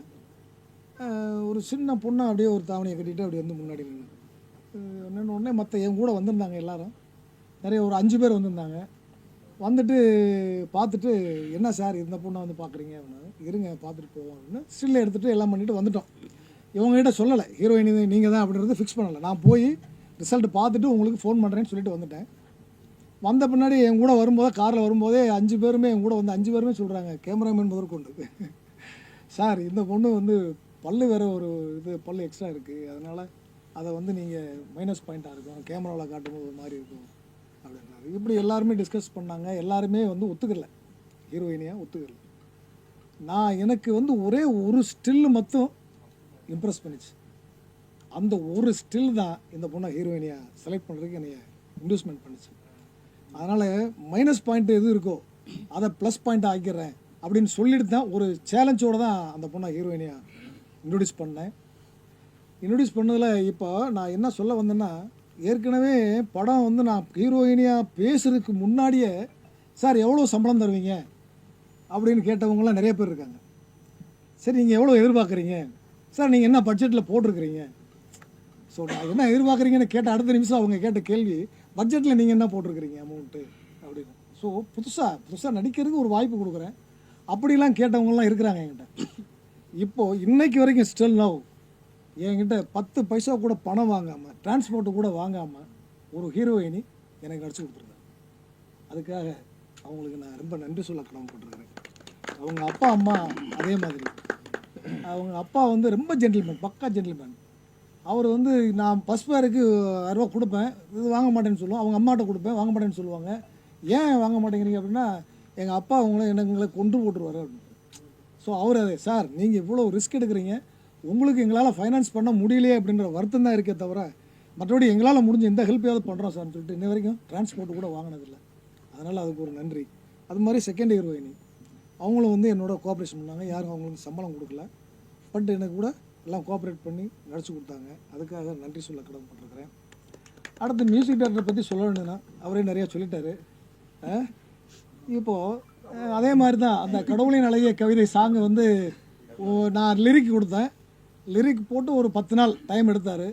ஒரு சின்ன பொண்ணை அப்படியே ஒரு தாவணியை கட்டிட்டு அப்படியே வந்து முன்னாடி நின்று உடனே மற்ற என் கூட வந்திருந்தாங்க எல்லாரும், நிறைய ஒரு 5 பேர் வந்திருந்தாங்க. வந்துட்டு பார்த்துட்டு, என்ன சார் இந்த பொண்ணை வந்து பார்க்குறீங்க அப்படின்னா, இருங்க பார்த்துட்டு போவோம் அப்படின்னு ஸ்டில் எடுத்துகிட்டு எல்லாம் பண்ணிவிட்டு வந்துட்டோம். இவங்ககிட்ட சொல்லலை, ஹீரோயின் நீங்கள் தான் அப்படின்றது ஃபிக்ஸ் பண்ணலை. நான் போய் ரிசல்ட் பார்த்துட்டு உங்களுக்கு ஃபோன் பண்ணுறேன்னு சொல்லிட்டு வந்துட்டேன். வந்த பின்னாடி என் கூட வரும்போது காரில் வரும்போதே 5 பேருமே என் கூட வந்து 5 பேருமே சொல்கிறாங்க, கேமராமேன் முதற்கொண்டு, சார் இந்த பொண்ணு வந்து பல்லு வேறு ஒரு பல்லு எக்ஸ்ட்ரா இருக்குது, அதனால் அதை வந்து நீங்கள் மைனஸ் பாயிண்ட்டாக இருக்கும், கேமராவில் காட்டும்போது ஒரு மாதிரி இருக்கும் அப்படின்றாரு. இப்படி எல்லாருமே டிஸ்கஸ் பண்ணாங்க. எல்லாருமே வந்து ஒத்துக்கல, ஹீரோயினியாக ஒத்துக்கல. எனக்கு வந்து ஒரே ஒரு ஸ்டில்லு மட்டும் இம்ப்ரெஸ் பண்ணிச்சு. அந்த ஒரு ஸ்டில் தான் இந்த பொண்ணை ஹீரோயினியாக செலக்ட் பண்ணுறதுக்கு என்னைய இன்வெஸ்ட்மெண்ட் பண்ணிச்சு. அதனால் மைனஸ் பாயிண்ட் எது இருக்கோ அதை ப்ளஸ் பாயிண்ட்டாக ஆக்கிடுறேன் அப்படின்னு சொல்லிட்டு தான் ஒரு சேலஞ்சோடு தான் அந்த பொண்ணை ஹீரோயினியாக இன்ட்ரொடியூஸ் பண்ணேன். இன்ட்ரொடியூஸ் பண்ணதில் இப்போ நான் என்ன சொல்ல வந்தேன்னா, ஏற்கனவே படம் வந்து நான் ஹீரோயினியாக பேசுறதுக்கு முன்னாடியே சார் எவ்வளோ சம்பளம் தருவீங்க அப்படின்னு கேட்டவங்களாம் நிறைய பேர் இருக்காங்க. சரி நீங்கள் எவ்வளோ எதிர்பார்க்குறீங்க சார், நீங்கள் என்ன பட்ஜெட்டில் போட்டிருக்கிறீங்க, ஸோ நான் என்ன எதிர்பார்க்குறீங்கன்னு கேட்ட அடுத்த நிமிஷம் அவங்க கேட்ட கேள்வி, பட்ஜெட்டில் நீங்கள் என்ன போட்டிருக்கிறீங்க அமௌண்ட்டு அப்படின்னு. ஸோ புதுசாக நடிக்கிறதுக்கு ஒரு வாய்ப்பு கொடுக்குறேன். அப்படிலாம் கேட்டவங்கலாம் இருக்கிறாங்க என்கிட்ட. இப்போது இன்னைக்கு வரைக்கும் ஸ்டில் நவ் என்கிட்ட 10 பைசா கூட பணம் வாங்காமல், டிரான்ஸ்போர்ட்டு கூட வாங்காமல் ஒரு ஹீரோயினி எனக்கு நடிச்சு கொடுத்துருக்காங்க. அதுக்காக அவங்களுக்கு நான் ரொம்ப நன்றி சொல்ல கடமைப்பட்டிருக்கிறேன். அவங்க அப்பா அம்மா அதே மாதிரி. அவங்க அப்பா வந்து ரொம்ப ஜென்டில்மேன், பக்கா ஜென்டில்மேன். அவர் வந்து நான் பஸ் ஃபேருக்கு 1000 ரூபா கொடுப்பேன், இது வாங்க மாட்டேன்னு சொல்லுவோம். அவங்க அம்மாட்ட கொடுப்பேன், வாங்க மாட்டேன்னு சொல்லுவாங்க. ஏன் வாங்க மாட்டேங்கிறீங்க அப்படின்னா, எங்கள் அப்பா எங்களை கொண்டு போட்டுருவார் அப்படின்னு. ஸோ அவர் அதே, சார் நீங்கள் இவ்வளோ ரிஸ்க் எடுக்கிறீங்க, உங்களுக்கு எங்களால் ஃபைனான்ஸ் பண்ண முடியலையே அப்படின்ற வருத்தம் தான் இருக்கே தவிர, மற்றபடி எங்களால் முடிஞ்ச எந்த ஹெல்ப்பையாவது பண்ணுறோம் சார்னு சொல்லிட்டு இன்ன வரைக்கும் டிரான்ஸ்போர்ட் கூட வாங்கினதில்லை. அதனால் அதுக்கு ஒரு நன்றி. அது மாதிரி செகண்ட் ஹீரோயினி அவங்களும் வந்து என்னோட கோஆப்ரேஷன் பண்ணாங்க. யாரும் அவங்களுக்கு சம்பளம் கொடுக்கல, பட் எனக்கு கூட எல்லாம் கோஆப்ரேட் பண்ணி நடிச்சு கொடுத்தாங்க. அதுக்காக நன்றி சொல்ல கடமைப்பட்டிருக்கிறேன். அடுத்து மியூசிக் டைரக்டரை பற்றி சொல்ல வேணும்னா அவரே நிறையா சொல்லிட்டாரு. இப்போது அதே மாதிரி தான் அந்த கடவுளின் அழகிய கவிதை சாங்கு வந்து நான் லிரிக் கொடுத்தேன். லிரிக் போட்டு ஒரு 10 நாள் டைம் எடுத்தார்.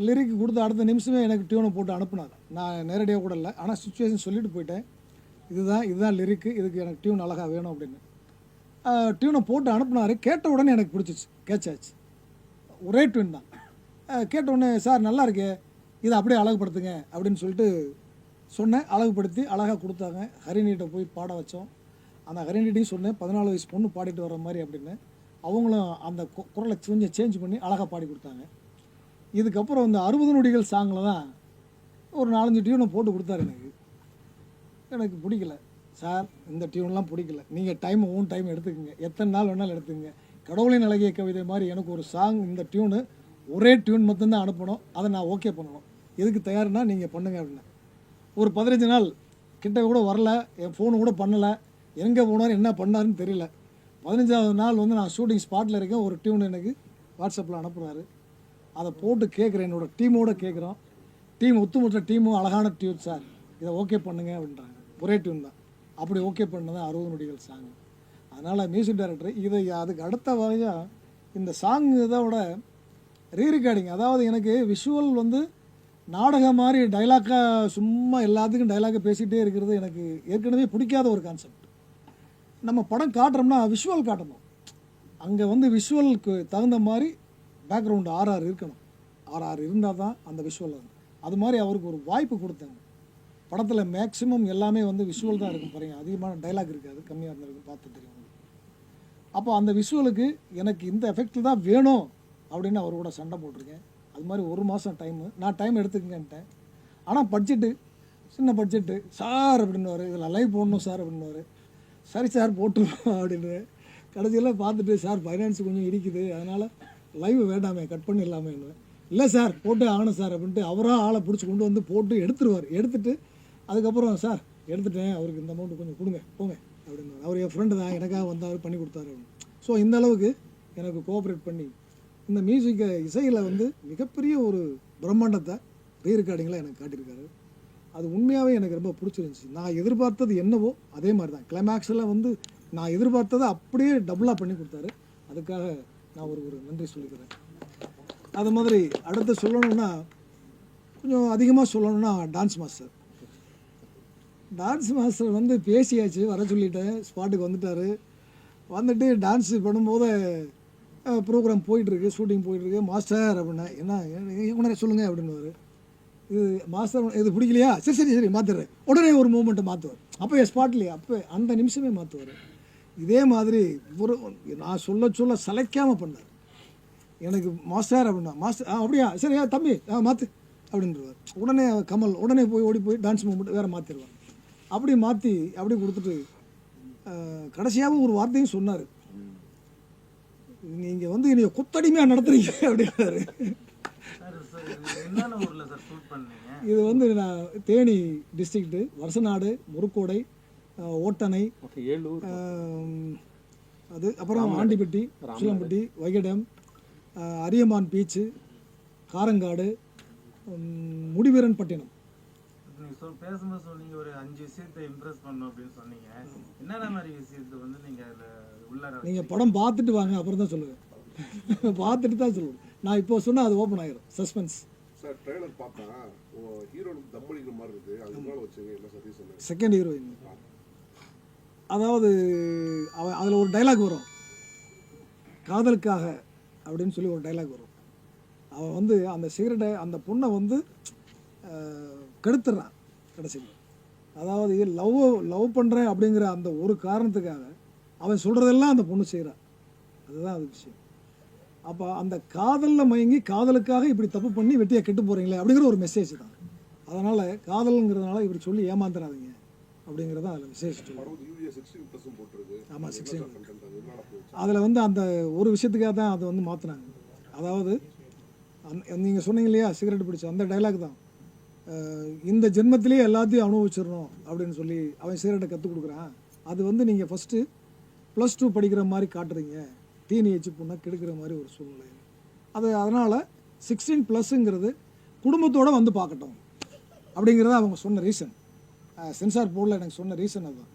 லிரிக் கொடுத்த அடுத்த நிமிஷமே எனக்கு டியூனை போட்டு அனுப்புனார். நான் நேரடியாக கூட இல்லை, ஆனால் சுச்சுவேஷன் சொல்லிட்டு போயிட்டேன், இதுதான் லிரிக்கு, இதுக்கு எனக்கு டியூன் அழகாக வேணும் அப்படின்னு. டியூனை போட்டு அனுப்புனார். கேட்ட உடனே எனக்கு பிடிச்சிச்சு, கேட்சாச்சு. ஒரே டியூன் தான். கேட்ட உடனே சார் நல்லா இருக்கே, இதை அப்படியே அழகுபடுத்துங்க அப்படின்னு சொல்லிட்டு சொன்னேன். அழகுபடுத்தி அழகாக கொடுத்தாங்க. ஹரிணிகிட்ட போய் பாட வச்சோம். அந்த ஹரிணிட்டையும் சொன்னேன் 14 வயசு பொண்ணு பாடிட்டு வர மாதிரி அப்படின்னு. அவங்களும் அந்த குரலை கொஞ்சம் சேஞ்ச் பண்ணி அழகாக பாடி கொடுத்தாங்க. இதுக்கப்புறம் இந்த 60 நொடிகள் சாங்கில் தான் ஒரு 4-5 டியூனை போட்டு கொடுத்தாரு. எனக்கு பிடிக்கல சார், இந்த டியூன்லாம் பிடிக்கல, நீங்கள் ஓன் டைம் எடுத்துக்கோங்க, எத்தனை நாள் வேணாலும் எடுத்துக்கங்க. கடவுளின் அழகிய கவிதை மாதிரி எனக்கு ஒரு சாங், இந்த டியூனு ஒரே டியூன் மட்டும்தான் அனுப்பணும், அதை நான் ஓகே பண்ணணும், எதுக்கு தயார்னா நீங்கள் பண்ணுங்க அப்படின்னு. ஒரு 15 நாள் கிட்ட கூட வரல, என் ஃபோனு கூட பண்ணலை, எங்கே போனார் என்ன பண்ணாருன்னு தெரியல. 15ஆவது நாள் வந்து நான் ஷூட்டிங் ஸ்பாட்டில் இருக்கேன். ஒரு டியூன் எனக்கு வாட்ஸ்அப்பில் அனுப்புகிறாரு. அதை போட்டு கேட்குறேன், என்னோடய டீமோடு கேட்குறோம். ஒத்துமொத்த டீமும் அழகான டியூன் சார், இதை ஓகே பண்ணுங்க அப்படின்றாங்க. ஒரே டியூன் தான். அப்படி ஓகே பண்ணதான் 60 நொடிகள் சாங். அதனால் மியூசிக் டைரக்டர் இதை அதுக்கு அடுத்த வகையாக இந்த சாங் இதோட ரீரெக்கார்டிங், அதாவது எனக்கு விஷுவல் வந்து நாடகம் மாதிரி டைலாக்காக சும்மா எல்லாத்துக்கும் டைலாக்கை பேசிகிட்டே இருக்கிறது எனக்கு ஏற்கனவே பிடிக்காத ஒரு கான்செப்ட். நம்ம படம் காட்டுறோம்னா விஷுவல் காட்டணும். அங்கே வந்து விஷுவலுக்கு தகுந்த மாதிரி பேக்ரவுண்டு RR இருக்கணும். RR இருந்தால் தான் அந்த விஷுவல் வரும். அது மாதிரி அவருக்கு ஒரு வாய்ப்பு கொடுத்தாங்க. படத்தில் மேக்ஸிமம் எல்லாமே வந்து விஷுவல் தான் இருக்கும் பாருங்க, அதிகமான டைலாக் இருக்காது, கம்மியாக இருந்திருக்கும், பார்த்து தெரியும். அப்போ அந்த விஷுவலுக்கு எனக்கு இந்த எஃபெக்டில் தான் வேணும் அப்படின்னு அவர் கூட சண்டை போட்டிருக்கேன். அது மாதிரி 1 மாதம் டைமு நான் டைம் எடுத்துக்கங்கன்ட்டேன். ஆனால் பட்ஜெட்டு சின்ன பட்ஜெட்டு சார் அப்படின்னுவார், இதில் லைவ் போடணும் சார் அப்படின்னுவார். சரி சார் போட்டுருவோம் அப்படின்னு. கடைசியில் பார்த்துட்டு சார் ஃபைனான்ஸ் கொஞ்சம் இடிக்குது, அதனால் லைவ் வேண்டாமே கட் பண்ணிடலாமே. இல்லை சார் போட்டு ஆகணும் சார் அப்படின்ட்டு அவராக ஆளை பிடிச்சி கொண்டு வந்து போட்டு எடுத்துருவார். எடுத்துகிட்டு அதுக்கப்புறம் சார் எடுத்துட்டேன், அவருக்கு இந்த அமௌண்ட்டு கொஞ்சம் கொடுங்க போங்க அப்படின்னு. அவர் என் ஃப்ரெண்டு தான், எனக்காக வந்தார், பண்ணி கொடுத்தாரு அப்படின்னு. ஸோ இந்த அளவுக்கு எனக்கு கோஆப்ரேட் பண்ணி இந்த மியூசிக்கை இசையில் வந்து மிகப்பெரிய ஒரு பிரம்மாண்டத்தை ரீரெக்கார்டிங்கில் எனக்கு காட்டியிருக்காரு. அது உண்மையாகவே எனக்கு ரொம்ப பிடிச்சிருந்துச்சி. நான் எதிர்பார்த்தது என்னவோ அதே மாதிரி தான். கிளைமேக்ஸில் வந்து நான் எதிர்பார்த்ததை அப்படியே டபுளாக பண்ணி கொடுத்தாரு. அதுக்காக நான் ஒரு நன்றி சொல்லிக்கிறேன். அது மாதிரி அடுத்து சொல்லணும்னா கொஞ்சம் அதிகமாக சொல்லணும்னா டான்ஸ் மாஸ்டர் வந்து பேசியாச்சு, வர சொல்லிட்டேன், ஸ்பாட்டுக்கு வந்துட்டார். வந்துட்டு டான்ஸ் பண்ணும்போது ப்ரோக்ராம் போயிட்டுருக்கு, ஷூட்டிங் போயிட்டுருக்கு. மாஸ்டர் அப்படின்னா என்ன உடனே சொல்லுங்கள் அப்படின்னுவார். இது மாஸ்டர் இது பிடிக்கலையா, சரி மாற்றுறேன், உடனே ஒரு மூமெண்ட்டை மாற்றுவார். அப்போ ஸ்பாட்லேயே அப்போ அந்த நிமிஷமே மாற்றுவார். இதே மாதிரி ஒரு நான் சொல்ல சளைக்காமல் பண்ணார். எனக்கு மாஸ்டர் அப்படின்னா மாஸ்டர் அப்படியா சரியா தம்பி மாற்று அப்படின்றவார். உடனே கமல் உடனே ஓடி போய் டான்ஸ் மூமெண்ட் வேறு மாற்றிடுவார். அப்படி மாற்றி அப்படி கொடுத்துட்டு கடைசியாக ஒரு வார்த்தையும் சொன்னார், நீங்கள் வந்து என்னைய கொத்தடிமையாக நடத்துறீங்க அப்படின்னாரு. இது வந்து நான் தேனி டிஸ்ட்ரிக்ட்டு, வருசநாடு, முருக்கோடை, ஓட்டணை, அது அப்புறம் ஆண்டிப்பட்டி, சுலம்பட்டி, வைகடம், அரியமான் பீச்சு, காரங்காடு, முடிவீரன் பட்டினம். பேசும்போது சொன்னீங்க ஒரு 5 விஷயத்தை இம்ப்ரெஸ் பண்ணணும் அப்படின்னு சொன்னீங்க. என்னென்ன மாதிரி விஷயத்தை வந்து நீங்கள் படம் பார்த்துட்டு வாங்க, அப்புறம் தான் சொல்லுவேன். பார்த்துட்டு தான் சொல்லுவேன். நான் இப்போ சொன்னால் அது ஓப்பன் ஆகிடும், சஸ்பென்ஸ். சார் ட்ரெய்லர் பார்த்தா ஹீரோனுக்கு தம் அடிக்கிற மாதிரி இருக்குது, அது மேலே வச்சுங்க என்ன சரி சொன்னேன். செகண்ட் ஹீரோயின், அதாவது அதில் ஒரு டைலாக் வரும், காதலுக்காக அப்படின்னு சொல்லி ஒரு டைலாக் வரும். அவன் வந்து அந்த சிகரெட்டை அந்த பொண்ணை வந்து கெடுத்துடுறான் கடைசியில். அதாவது லவ் பண்ணுறேன் அப்படிங்கிற அந்த ஒரு காரணத்துக்காக அவன் சொல்கிறதெல்லாம் அந்த பொண்ணு செய்கிறான். அதுதான் அது விஷயம். அப்போ அந்த காதலில் மயங்கி காதலுக்காக இப்படி தப்பு பண்ணி வெட்டியாக கெட்டு போகிறீங்களே அப்படிங்கிற ஒரு மெசேஜ் தான். அதனால் காதலுங்கிறதுனால இப்படி சொல்லி ஏமாந்துடாதீங்க அப்படிங்கிறதான் அதில் விசேஷம். ஆமாம் 16. அதில் வந்து அந்த ஒரு விஷயத்துக்காக தான் அதை வந்து மாற்றினாங்க. அதாவது நீங்கள் சொன்னீங்க இல்லையா சிகரெட் பிடிச்ச அந்த டைலாக் தான், இந்த ஜென்மத்திலே எல்லாத்தையும் அனுபவிச்சிடணும் அப்படின்னு சொல்லி அவன் சிகரெட்டை கற்றுக் கொடுக்குறான். அது வந்து நீங்கள் ஃபஸ்ட்டு +2 படிக்கிற மாதிரி காட்டுறீங்க, டீனேஜ் பொண்ணை கெடுக்கிற மாதிரி ஒரு சூழ்நிலை. அதனால் 16+ங்கிறது குடும்பத்தோடு வந்து பார்க்கட்டும் அப்படிங்கிறத அவங்க சொன்ன ரீசன். சென்சார் போர்டில் எனக்கு சொன்ன ரீசன் அதுதான்.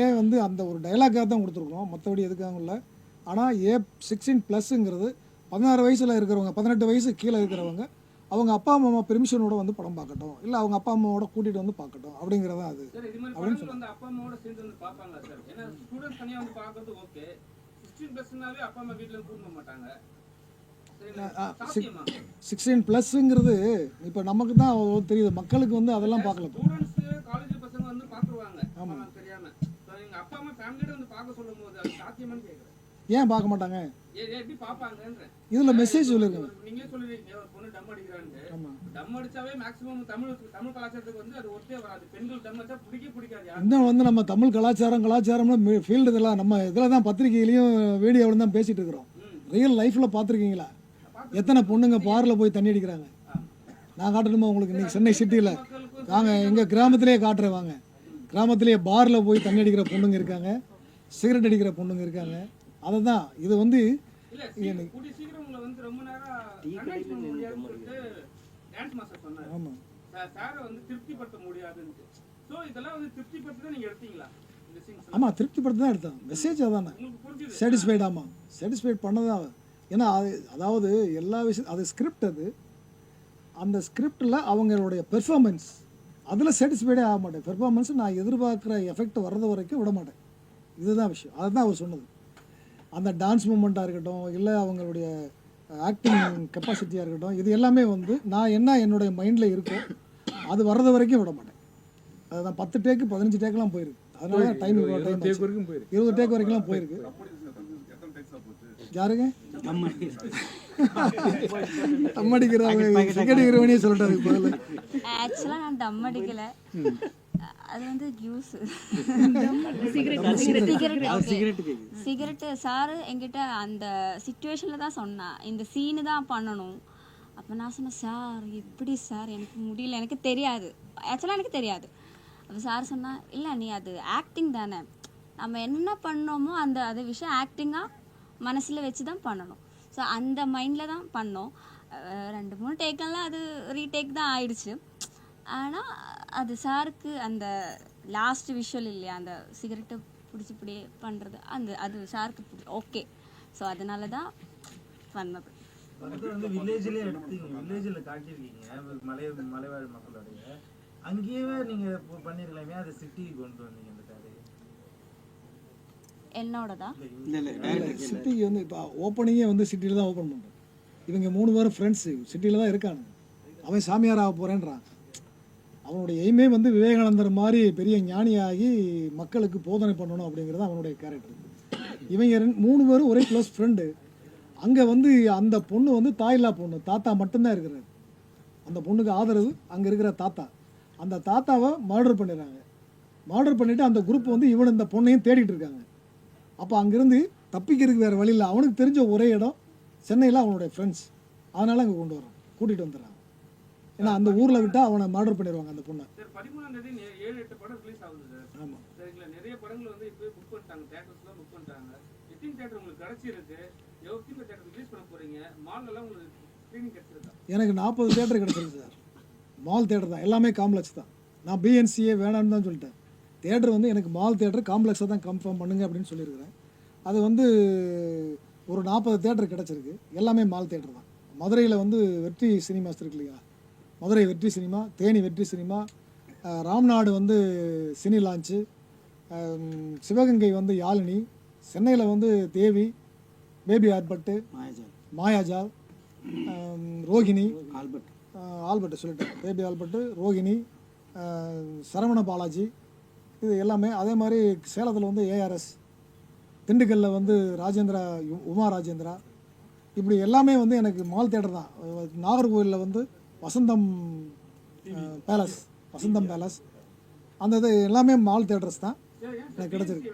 ஏன் வந்து அந்த ஒரு டைலாக்காக தான் கொடுத்துருக்குறோம், மற்றபடி எதுக்காக இல்லை. ஆனால் 16+ங்கிறது 16 வயசில் இருக்கிறவங்க, 18 வயசு கீழே இருக்கிறவங்க அவங்க அப்பா அம்மா பெர்மிஷனோட வந்து படம் பார்க்கட்டும், இல்லை அவங்க அப்பா அம்மாவோட கூட்டிகிட்டு வந்து பார்க்கட்டும் அப்படிங்கிறதா அது. அப்படின்னு சொல்லி அப்பா அம்மாவோட சேர்ந்து வந்து பார்ப்பாங்க சார். ஏன்னா ஸ்டூடெண்ட்ஸ் தனியாக வந்து பார்க்கறது ஓகே, 16+னாவே அப்பா அம்மா வீட்டில் கூட்டிட்டு மாட்டாங்க. 16+ங்கிறது இப்போ நமக்கு தான் தெரியுது, மக்களுக்கு வந்து அதெல்லாம் பார்க்கல. ஸ்டூடெண்ட்ஸ் காலேஜ் பசங்க வந்து பார்த்துருவாங்க. ஆமாம் தெரியாம எங்கள் அப்பா அம்மா ஃபேமிலியோட வந்து பார்க்க சொல்லும் போது அது சாத்தியமானு கேட்குறேன். ஏன் பார்க்க மாட்டாங்க? எப்படி பார்ப்பாங்கன்ற இதில் மெசேஜ் சொல்லிருக்கேன். நீங்களே சொல்லிருக்கீங்க ஒரு பொண்ணு டம் அடிக்கிறான்னு. டம் அடிச்சாவே மேக்ஸிமம் தமிழ் கலாச்சாரத்துக்கு வந்து அது ஒத்தே வராது. பெண்கள் டம் அடிச்சா பிடிக்காது. இன்னும் வந்து நம்ம தமிழ் கலாச்சாரம்னு ஃபீல்டு இதெல்லாம் நம்ம இதில் தான் பத்திரிகையிலையும் வீடியோவில் தான் பேசிகிட்டு இருக்கிறோம். ரியல் லைஃப்பில் பார்த்துருக்கீங்களா எத்தனை பொண்ணுங்க பாரில் போய் தண்ணி அடிக்கிறாங்க? நான் காட்டணுமா உங்களுக்கு? இன்றைக்கி சென்னை சிட்டியில் நாங்கள் எங்கள் கிராமத்திலே காட்டுறேன் வாங்க. கிராமத்திலே பாரில் போய் தண்ணி அடிக்கிற பொண்ணுங்க இருக்காங்க, சிகரெட் அடிக்கிற பொண்ணுங்க இருக்காங்க. அதை தான் இது வந்து ஆமாம் திருப்திப்படுத்த தான் எடுத்தோம். மெசேஜ் அதானே, சாட்டிஸ்ஃபைட். ஆமாம் சாட்டிஸ்ஃபைட் பண்ணதான். ஏன்னா அதாவது எல்லா விஷயம் அது ஸ்கிரிப்ட், அது அந்த ஸ்கிரிப்டில் அவங்களுடைய பெர்ஃபார்மன்ஸ் அதில் சாட்டிஸ்ஃபைடே ஆக மாட்டேன். பெர்ஃபார்மன்ஸ் நான் எதிர்பார்க்குற எஃபெக்ட் வர்றது வரைக்கும் விட மாட்டேன். இதுதான் விஷயம். அதுதான் அவர் சொன்னது. அந்த டான்ஸ் மூமெண்ட்டாக இருக்கட்டும், இல்லை அவங்களுடைய ஆக்டிங் கெப்பாசிட்டியாக இருக்கட்டும், இது எல்லாமே வந்து நான் என்ன என்னுடைய மைண்டில் இருக்கோ அது வர்றது வரைக்கும் விட மாட்டேன். அதுதான் 10 டேக்கு 15 டேக்கெலாம் போயிருக்கு. அதனால தான் டைம் 20 டேக் வரைக்கும்லாம் போயிருக்கு. யாருங்க டம் அடிக்கிறவங்க சிக்கடிக்கிறவனே சொல்லிட்டாரு. ஆக்சுவலாக நான் டம் அடிக்கலை, அது வந்து ஜூஸ் சிகரெட்டு. சார் என்கிட்ட அந்த சிச்சுவேஷனில் தான் சொன்னேன், இந்த சீனு தான் பண்ணணும். அப்போ நான் சொன்னேன், சார் எப்படி சார் எனக்கு முடியல, எனக்கு தெரியாது, ஆக்சுவலாக எனக்கு தெரியாது. அப்போ சார் சொன்னால், இல்லை நீ அது ஆக்டிங் தானே, நம்ம என்ன பண்ணோமோ அந்த அது விஷயம் ஆக்டிங்காக மனசில் வச்சு தான் பண்ணணும். ஸோ அந்த மைண்டில் தான் பண்ணோம். 2-3 டேக்கெல்லாம் அது ரீடேக் தான் ஆயிடுச்சு. ஆனால் அது சாருக்கு அந்த லாஸ்ட் விஷுவல் இல்லையா, அந்த சிகரெட்டை பிடிச்சி இப்படியே பண்ணுறது, அது சாருக்கு ஓகே ஸோ அதனால தான் வந்தது. படத்தை வந்து வில்லேஜ்லேயே எடுத்தீங்க, வில்லேஜில் காட்டியிருக்கீங்க மலைவாழ் மக்களுடைய. அங்கேயே நீங்கள் பண்ணிருக்கலாமே, அதை சிட்டிக்கு கொண்டு வந்தீங்க இந்த கதையை. என்னோடதா? சிட்டிக்கு வந்து இப்போ ஓப்பனிங்கே வந்து சிட்டியில் தான் ஓப்பன் பண்ணுறோம். இவங்க 3 பேரும் ஃப்ரெண்ட்ஸு சிட்டியில் தான் இருக்காங்க. அவன் சாமியார் ஆக போகிறேன்றான். அவனுடைய எய்மே வந்து விவேகானந்தர் மாதிரி பெரிய ஞானியாகி மக்களுக்கு போதனை பண்ணணும் அப்படிங்கிறது அவனுடைய கேரக்டர். இவங்க 3 பேரும் ஒரே க்ளோஸ் ஃப்ரெண்டு. அங்கே வந்து அந்த பொண்ணு வந்து தாயில்லா பொண்ணு, தாத்தா மட்டும்தான் இருக்கிறாரு. அந்த பொண்ணுக்கு ஆதரவு அங்கே இருக்கிற தாத்தா. அந்த தாத்தாவை மர்டர் பண்ணிடுறாங்க. மர்டர் பண்ணிவிட்டு அந்த குரூப் வந்து இவன் இந்த பொண்ணையும் தேடிட்டு இருக்காங்க. அப்போ அங்கேருந்து தப்பிக்கிறதுக்கு வேறு வழியில் அவனுக்கு தெரிஞ்ச ஒரே இடம் சென்னையில் அவனுடைய ஃப்ரெண்ட்ஸ். அதனால் அங்கே கொண்டு வரான், கூட்டிகிட்டு வந்துடுறான். ஏன்னா அந்த ஊரில் விட்டால் அவனை மர்டர் பண்ணிடுவாங்க அந்த பொண்ணை. சார் 13ஆம் தேதி 7-8 படம் ரிலீஸ் ஆகுது சார். ஆமாம் சரிங்களா, நிறைய படங்கள் வந்து இப்போ புக் பண்ணிட்டாங்க, தேட்டர்ஸ்லாம் புக் பண்ணிட்டாங்க. எத்தனை தேட்டர் உங்களுக்கு கிடச்சிருக்கு? எவ்வளோ தேட்டர் ரிலீஸ் பண்ண போகிறீங்க? மால்லலாம் உங்களுக்கு ஸ்க்ரீனிங் கிடச்சிருக்கா? எனக்கு 40 தேட்டர் கிடச்சிருக்கு சார். மால் தேட்டர் தான், எல்லாமே காம்ப்ளெக்ஸ் தான். நான் பிஎன்சியே வேணான்னு தான் சொல்லிட்டேன். தேட்டர் வந்து எனக்கு மால் தேட்டர் காம்ப்ளெக்ஸை தான் கன்ஃபார்ம் பண்ணுங்க அப்படின்னு சொல்லியிருக்கிறேன். அது வந்து ஒரு 40 தேட்டர் கிடச்சிருக்கு, எல்லாமே மால் தேட்டர் தான். மதுரையில் வந்து வெற்றி சினிமாஸ் இருக்கு இல்லையா, மதுரை வெற்றி சினிமா, தேனி வெற்றி சினிமா, ராம்நாடு வந்து சினி லான்ச்சு, சிவகங்கை வந்து யாழினி, சென்னையில் வந்து Devi, baby Albert, Mayajaal, Rohini, Albert சொல்லிட்டேன், பேபி ஆல்பர்ட்டு, ரோகிணி, சரவண பாலாஜி, இது எல்லாமே. அதே மாதிரி சேலத்தில் வந்து ஏஆர்எஸ், திண்டுக்கல்லில் வந்து ராஜேந்திரா, உமா ராஜேந்திரா, இப்படி எல்லாமே வந்து எனக்கு மால் தேட்டர் தான். நாகர்கோவிலில் வந்து வசந்தம் பேலஸ், வசந்தம் பேலஸ், அந்த இது எல்லாமே மால் தேட்டர்ஸ் தான் எனக்கு கிடச்சிருக்கு.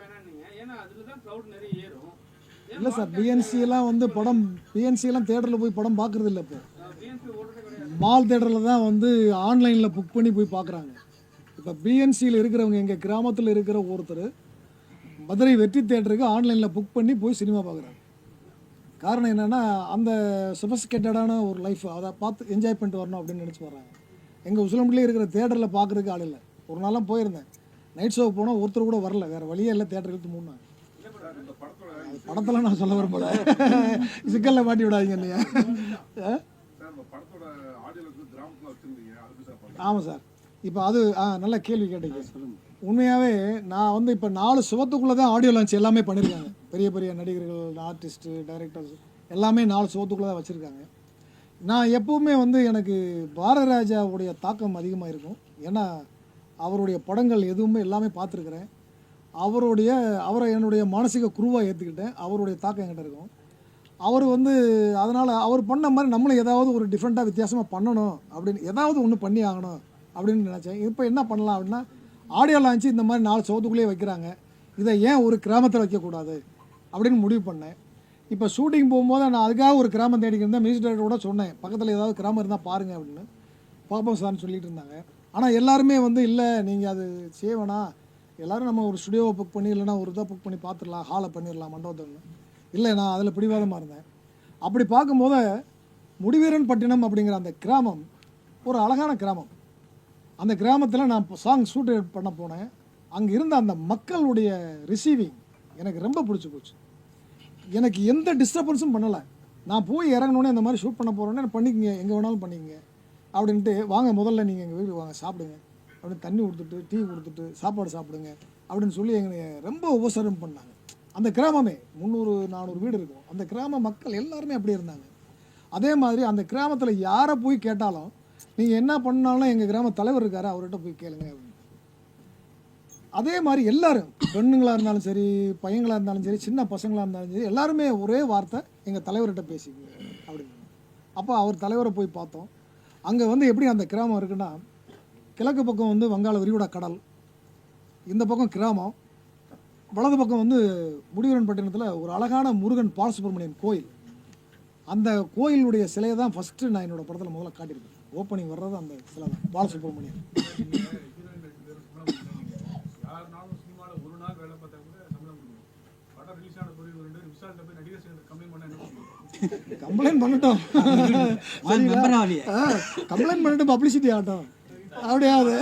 இல்லை சார், பிஎன்சியெல்லாம் வந்து படம், பிஎன்சியெல்லாம் தேட்டரில் போய் படம் பார்க்குறது இல்லை. இப்போ மால் தேட்டரில் தான் வந்து ஆன்லைனில் புக் பண்ணி போய் பார்க்குறாங்க. இப்போ பிஎன்சியில் இருக்கிறவங்க, எங்கள் கிராமத்தில் இருக்கிற ஒருத்தர் மதுரை வெற்றி தேட்டருக்கு ஆன்லைனில் புக் பண்ணி போய் சினிமா பார்க்குறாங்க. காரணம் என்னென்னா, அந்த சொஃபஸ்டிகேட்டடான ஒரு லைஃப், அதை பார்த்து என்ஜாய் பண்ணிட்டு வரணும் அப்படின்னு நினச்சி வர்றாங்க. எங்கள் உசிலம்பட்டிலே இருக்கிற தேட்டரில் பார்க்குறதுக்கு ஆள் இல்லை. ஒரு நாளாக போயிருந்தேன், நைட் ஷோ போனால் ஒருத்தர் கூட வரல, வேறு வழியே இல்லை, தேட்டர் இழுத்து மூடினாங்க. படத்தெல்லாம் நான் சொல்ல வரப்போல, சிக்கலில் மாட்டி விடாதீங்க இல்லையா. ஆமாம் சார், இப்போ அது நல்ல கேள்வி கேட்டீங்க. உண்மையாகவே நான் வந்து இப்போ 4 சுவத்துக்குள்ளே தான் ஆடியோ லான்ச் எல்லாமே பண்ணியிருக்காங்க. பெரிய பெரிய நடிகர்கள், ஆர்டிஸ்ட்டு, டைரக்டர்ஸ் எல்லாமே 4 சுவத்துக்குள்ளே தான் வச்சுருக்காங்க. நான் எப்போவுமே வந்து எனக்கு பாரதிராஜாவுடைய தாக்கம் அதிகமாக இருக்கும். ஏன்னா அவருடைய படங்கள் எதுவுமே எல்லாமே பார்த்துருக்குறேன். அவரை என்னுடைய மானசீக குருவாக ஏற்றுக்கிட்டேன். அவருடைய தாக்கம் என்கிட்ட இருக்கும். அவர் வந்து அதனால் அவர் பண்ண மாதிரி நம்மளும் ஏதாவது ஒரு டிஃப்ரெண்ட்டாக வித்தியாசமாக பண்ணணும் அப்படின்னு, ஏதாவது ஒன்று பண்ணி ஆகணும் அப்படின்னு நினச்சேன். இப்போ என்ன பண்ணலாம் அப்படின்னா, ஆடியோ லான்ச்சு இந்த மாதிரி 4 சவுத்துக்குள்ளேயே வைக்கிறாங்க, இதை ஏன் ஒரு கிராமத்தில் வைக்கக்கூடாது அப்படின்னு முடிவு பண்ணேன். இப்போ ஷூட்டிங் போகும்போது நான் அதுக்காக ஒரு கிராமம் தேடிக்கிருந்தேன். மியூசிக் டைரக்டரோட சொன்னேன், பக்கத்தில் ஏதாவது கிராமம் இருந்தால் பாருங்கள் அப்படின்னு. பார்ப்போம் சார்னு சொல்லிட்டு இருந்தாங்க. ஆனால் எல்லாருமே வந்து இல்லை, நீங்கள் அது செய்வேனா, எல்லோரும் நம்ம ஒரு ஸ்டுடியோவை புக் பண்ணி, இல்லைனா ஒரு இதை புக் பண்ணி பார்த்துடலாம், ஹாலை பண்ணிடலாம், மண்டபத்தை. இல்லை, நான் அதில் பிடிவாதமாக இருந்தேன். அப்படி பார்க்கும்போது முடிவீரன் பட்டினம் அப்படிங்கிற அந்த கிராமம் ஒரு அழகான கிராமம். அந்த கிராமத்தில் நான் சாங் ஷூட் பண்ண போனேன். அங்கே இருந்த அந்த மக்களுடைய ரிசீவிங் எனக்கு ரொம்ப பிடிச்சி போச்சு. எனக்கு எந்த டிஸ்டர்பன்ஸும் பண்ணலை. நான் போய் இறங்கினோடனே இந்த மாதிரி ஷூட் பண்ண போகிறோன்னே, பண்ணிக்கங்க, எங்கே வேணாலும் பண்ணிக்கங்க அப்படின்ட்டு, வாங்க முதல்ல நீங்கள் எங்கள் வீட்டுக்கு வாங்க, சாப்பிடுங்க அப்படின்னு தண்ணி கொடுத்துட்டு, டீ கொடுத்துட்டு, சாப்பாடு சாப்பிடுங்க அப்படின்னு சொல்லி எங்களை ரொம்ப உபசரம் பண்ணாங்க. அந்த கிராமமே 300-400 வீடு இருக்கும். அந்த கிராம மக்கள் எல்லாருமே அப்படி இருந்தாங்க. அதே மாதிரி அந்த கிராமத்தில் யாரை போய் கேட்டாலும், நீங்கள் என்ன பண்ணாலும் எங்கள் கிராம தலைவர் இருக்கார், அவர்கிட்ட போய் கேளுங்க அப்படின்னு. அதே மாதிரி எல்லோரும், பெண்ணுங்களாக இருந்தாலும் சரி, பையங்களாக இருந்தாலும் சரி, சின்ன பசங்களாக இருந்தாலும் சரி, எல்லாருமே ஒரே வார்த்தை, எங்கள் தலைவர்கிட்ட பேசிக்கங்க அப்படின்னு. அப்போ அவர் தலைவரை போய் பார்த்தோம். அங்கே வந்து எப்படி அந்த கிராமம் இருக்குன்னா, கிழக்கு பக்கம் வந்து வங்காள விரிகுடா கடல், இந்த பக்கம் கிராமம், வலது பக்கம் வந்து முடிவீரன் பட்டினத்தில் ஒரு அழகான முருகன் பாலசுப்ரமணியன் கோயில். அந்த கோயிலுடைய சிலையை தான் ஃபஸ்ட்டு நான் என்னோடய படத்தில் முதல்ல காட்டியிருக்கேன். ஓப்பனிங் வர்றது அந்த சிலை தான், பாலசுப்ரமணியன். கம்ப்ளைண்ட் பண்ணட்டும், கம்ப்ளைண்ட் பண்ணிட்டு பப்ளிசிட்டி ஆகட்டும், அப்படியாது.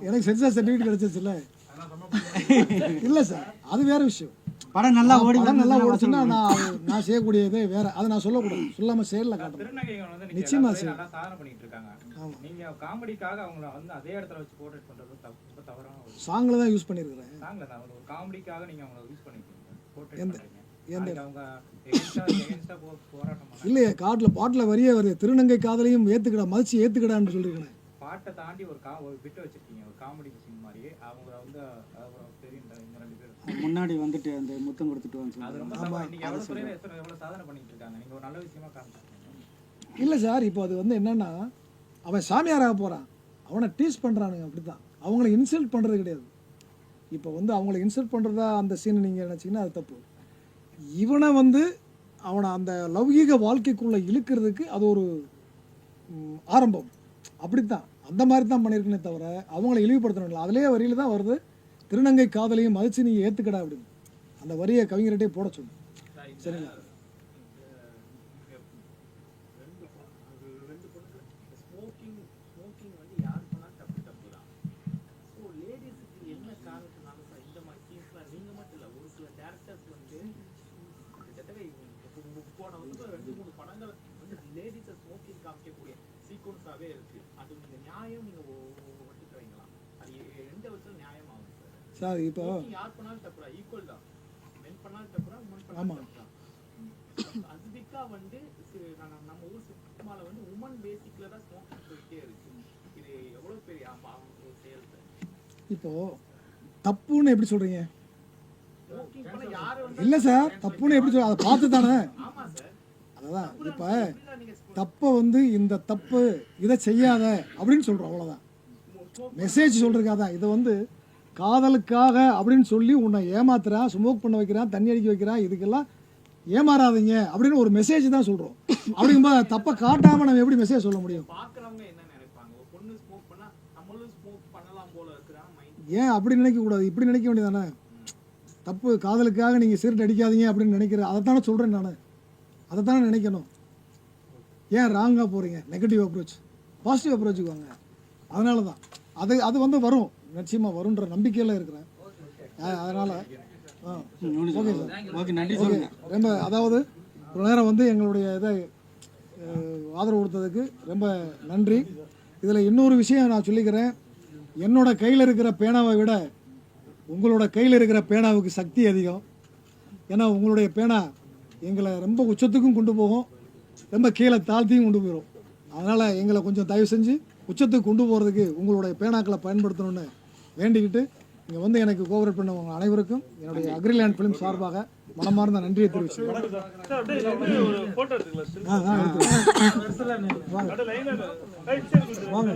எனக்கு சென்சார் சர்டிஃபிகேட் கிடைச்சிருச்சுல்ல. இல்லை சார், அது வேற விஷயம். படம் நல்லா ஓடி படம் நல்லா ஓடிச்சுன்னா நான் செய்யக்கூடியதே வேற. அதை நான் சொல்லக்கூடாது, சொல்லாம செயலில் காட்டணும். நிச்சயமா சார். நல்லா சாதனை பண்ணிட்டு இருக்காங்க. நீங்க காமெடிக்காக அவங்கள வந்து அதே இடத்துல வச்சு போர்ட்ரேட் பண்றது ரொம்ப தவறான ஒரு சாங்ல தான் யூஸ் பண்ணியிருக்கிறேன். சாங்ல தான் ஒரு காமெடிக்காக நீங்க அவங்கள யூஸ் பண்ணிருக்கீங்க. போர்ட்ரேட் எந்த பண்றீங்க. அவங்க எகென்ஸ்டா போராட்டம் இல்லையே, பாட்டில் வரியே வருது, திருநங்கை காதலையும் ஏத்துக்கடா, மதிச்சு ஏத்துக்கடான்னு சொல்லியிருக்கேன். பாட்டை தாண்டி ஒரு பிட் வச்சிருக்கீங்க, ஒரு காமெடி சீன் மாதிரி. அவங்க வந்து தெரியும் இந்த 2 பேரும் முன்னாடி வந்துட்டு அந்த முத்தம் கொடுத்துட்டு வந்து அது ரொம்ப நீங்க எவ்வளவு சாதனை பண்ணிட்டு இருக்காங்க. நீங்க ஒரு நல்ல விஷயமா காமிச்சிருக்கீங்க. இல்லை சார், இப்போ அது வந்து என்னன்னா, அவன் சாமியாராக போகிறான், அவனை டீஸ் பண்ணுறானுங்க, அப்படி தான். அவங்கள இன்சல்ட் பண்ணுறது கிடையாது. இப்போ வந்து அவங்கள இன்சல்ட் பண்ணுறதா அந்த சீன் நீங்கள் நினச்சிங்கன்னா அது தப்பு. இவனை வந்து அவனை அந்த லௌகீக வாழ்க்கைக்குள்ளே இழுக்கிறதுக்கு அது ஒரு ஆரம்பம், அப்படித்தான். அந்த மாதிரி தான் பண்ணியிருக்கனே தவிர அவங்கள இழிவுபடுத்தணும். அதிலே வரியில் தான் வருது, திருநங்கை காதலையும் மதித்து நீங்கள் ஏற்றுக்கடா அப்படின்னு. அந்த வரியை கவிஞர்கிட்டே போட சொல்லு. சரிங்களா? சார் இப்போ ஆமாம், இப்போ தப்புன்னு எப்படி சொல்றீங்க? இல்லை சார், தப்புன்னு எப்படி சொல்ற, அதை பார்த்து தானே. அதான் இப்போ தப்பை வந்து இந்த தப்பு இதை செய்யாத அப்படின்னு சொல்கிறோம், அவ்வளோதான். மெசேஜ் சொல்கிறதுக்காக தான். இதை வந்து காதலுக்காக அப்படின்னு சொல்லி உன்னை ஏமாத்துறான், ஸ்மோக் பண்ண வைக்கிறான், தண்ணி அடிக்க வைக்கிறான், இதுக்கெல்லாம் ஏமாறாதீங்க அப்படின்னு ஒரு மெசேஜ் தான் சொல்கிறோம். அப்படிங்கும்போது தப்பை காட்டாமல் நம்ம எப்படி மெசேஜ் சொல்ல முடியும்? ஏன் அப்படி நினைக்கக்கூடாது, இப்படி நினைக்க வேண்டியதானே? தப்பு காதலுக்காக நீங்கள் சிகரெட் அடிக்காதீங்க அப்படின்னு நினைக்கிறேன், அதைத்தானே சொல்கிறேன் நான். அதைத்தானே நினைக்கணும். ஏன் ராங்காக போகிறீங்க? நெகட்டிவ் அப்ரோச், பாசிட்டிவ் அப்ரோச்சுக்கு வாங்க. அதனால தான் அது வந்து வரும், நிச்சயமாக வரும்ன்ற நம்பிக்கையில் இருக்கிறேன். அதனால் ஓகே சார், ஓகே, நன்றி சொல்லுங்கள். ரொம்ப அதாவது ஒரு நேரம் வந்து எங்களுடைய இதை ஆதரவு கொடுத்ததுக்கு ரொம்ப நன்றி. இதில் இன்னொரு விஷயம் நான் சொல்லிக்கிறேன். என்னோட கையில் இருக்கிற பேனாவை விட உங்களோட கையில் இருக்கிற பேனாவுக்கு சக்தி அதிகம். ஏன்னா உங்களுடைய பேனா எங்களை ரொம்ப உச்சத்துக்கும் கொண்டு போகும், ரொம்ப கீழே தாழ்த்தியும் கொண்டு போயிடும். அதனால் எங்களை கொஞ்சம் தயவு செஞ்சு உச்சத்துக்கு கொண்டு போகிறதுக்கு உங்களுடைய பேனாக்களை பயன்படுத்தணும்னு வேண்டிக்கிட்டு இங்கே வந்து எனக்கு கோஆபரேட் பண்ணவங்க அனைவருக்கும் என்னுடைய அக்ரிலேண்ட் ஃபிலிம் சார்பாக மனமார்ந்த நன்றியை தெரிவிச்சுக்கிறேன். வாங்க.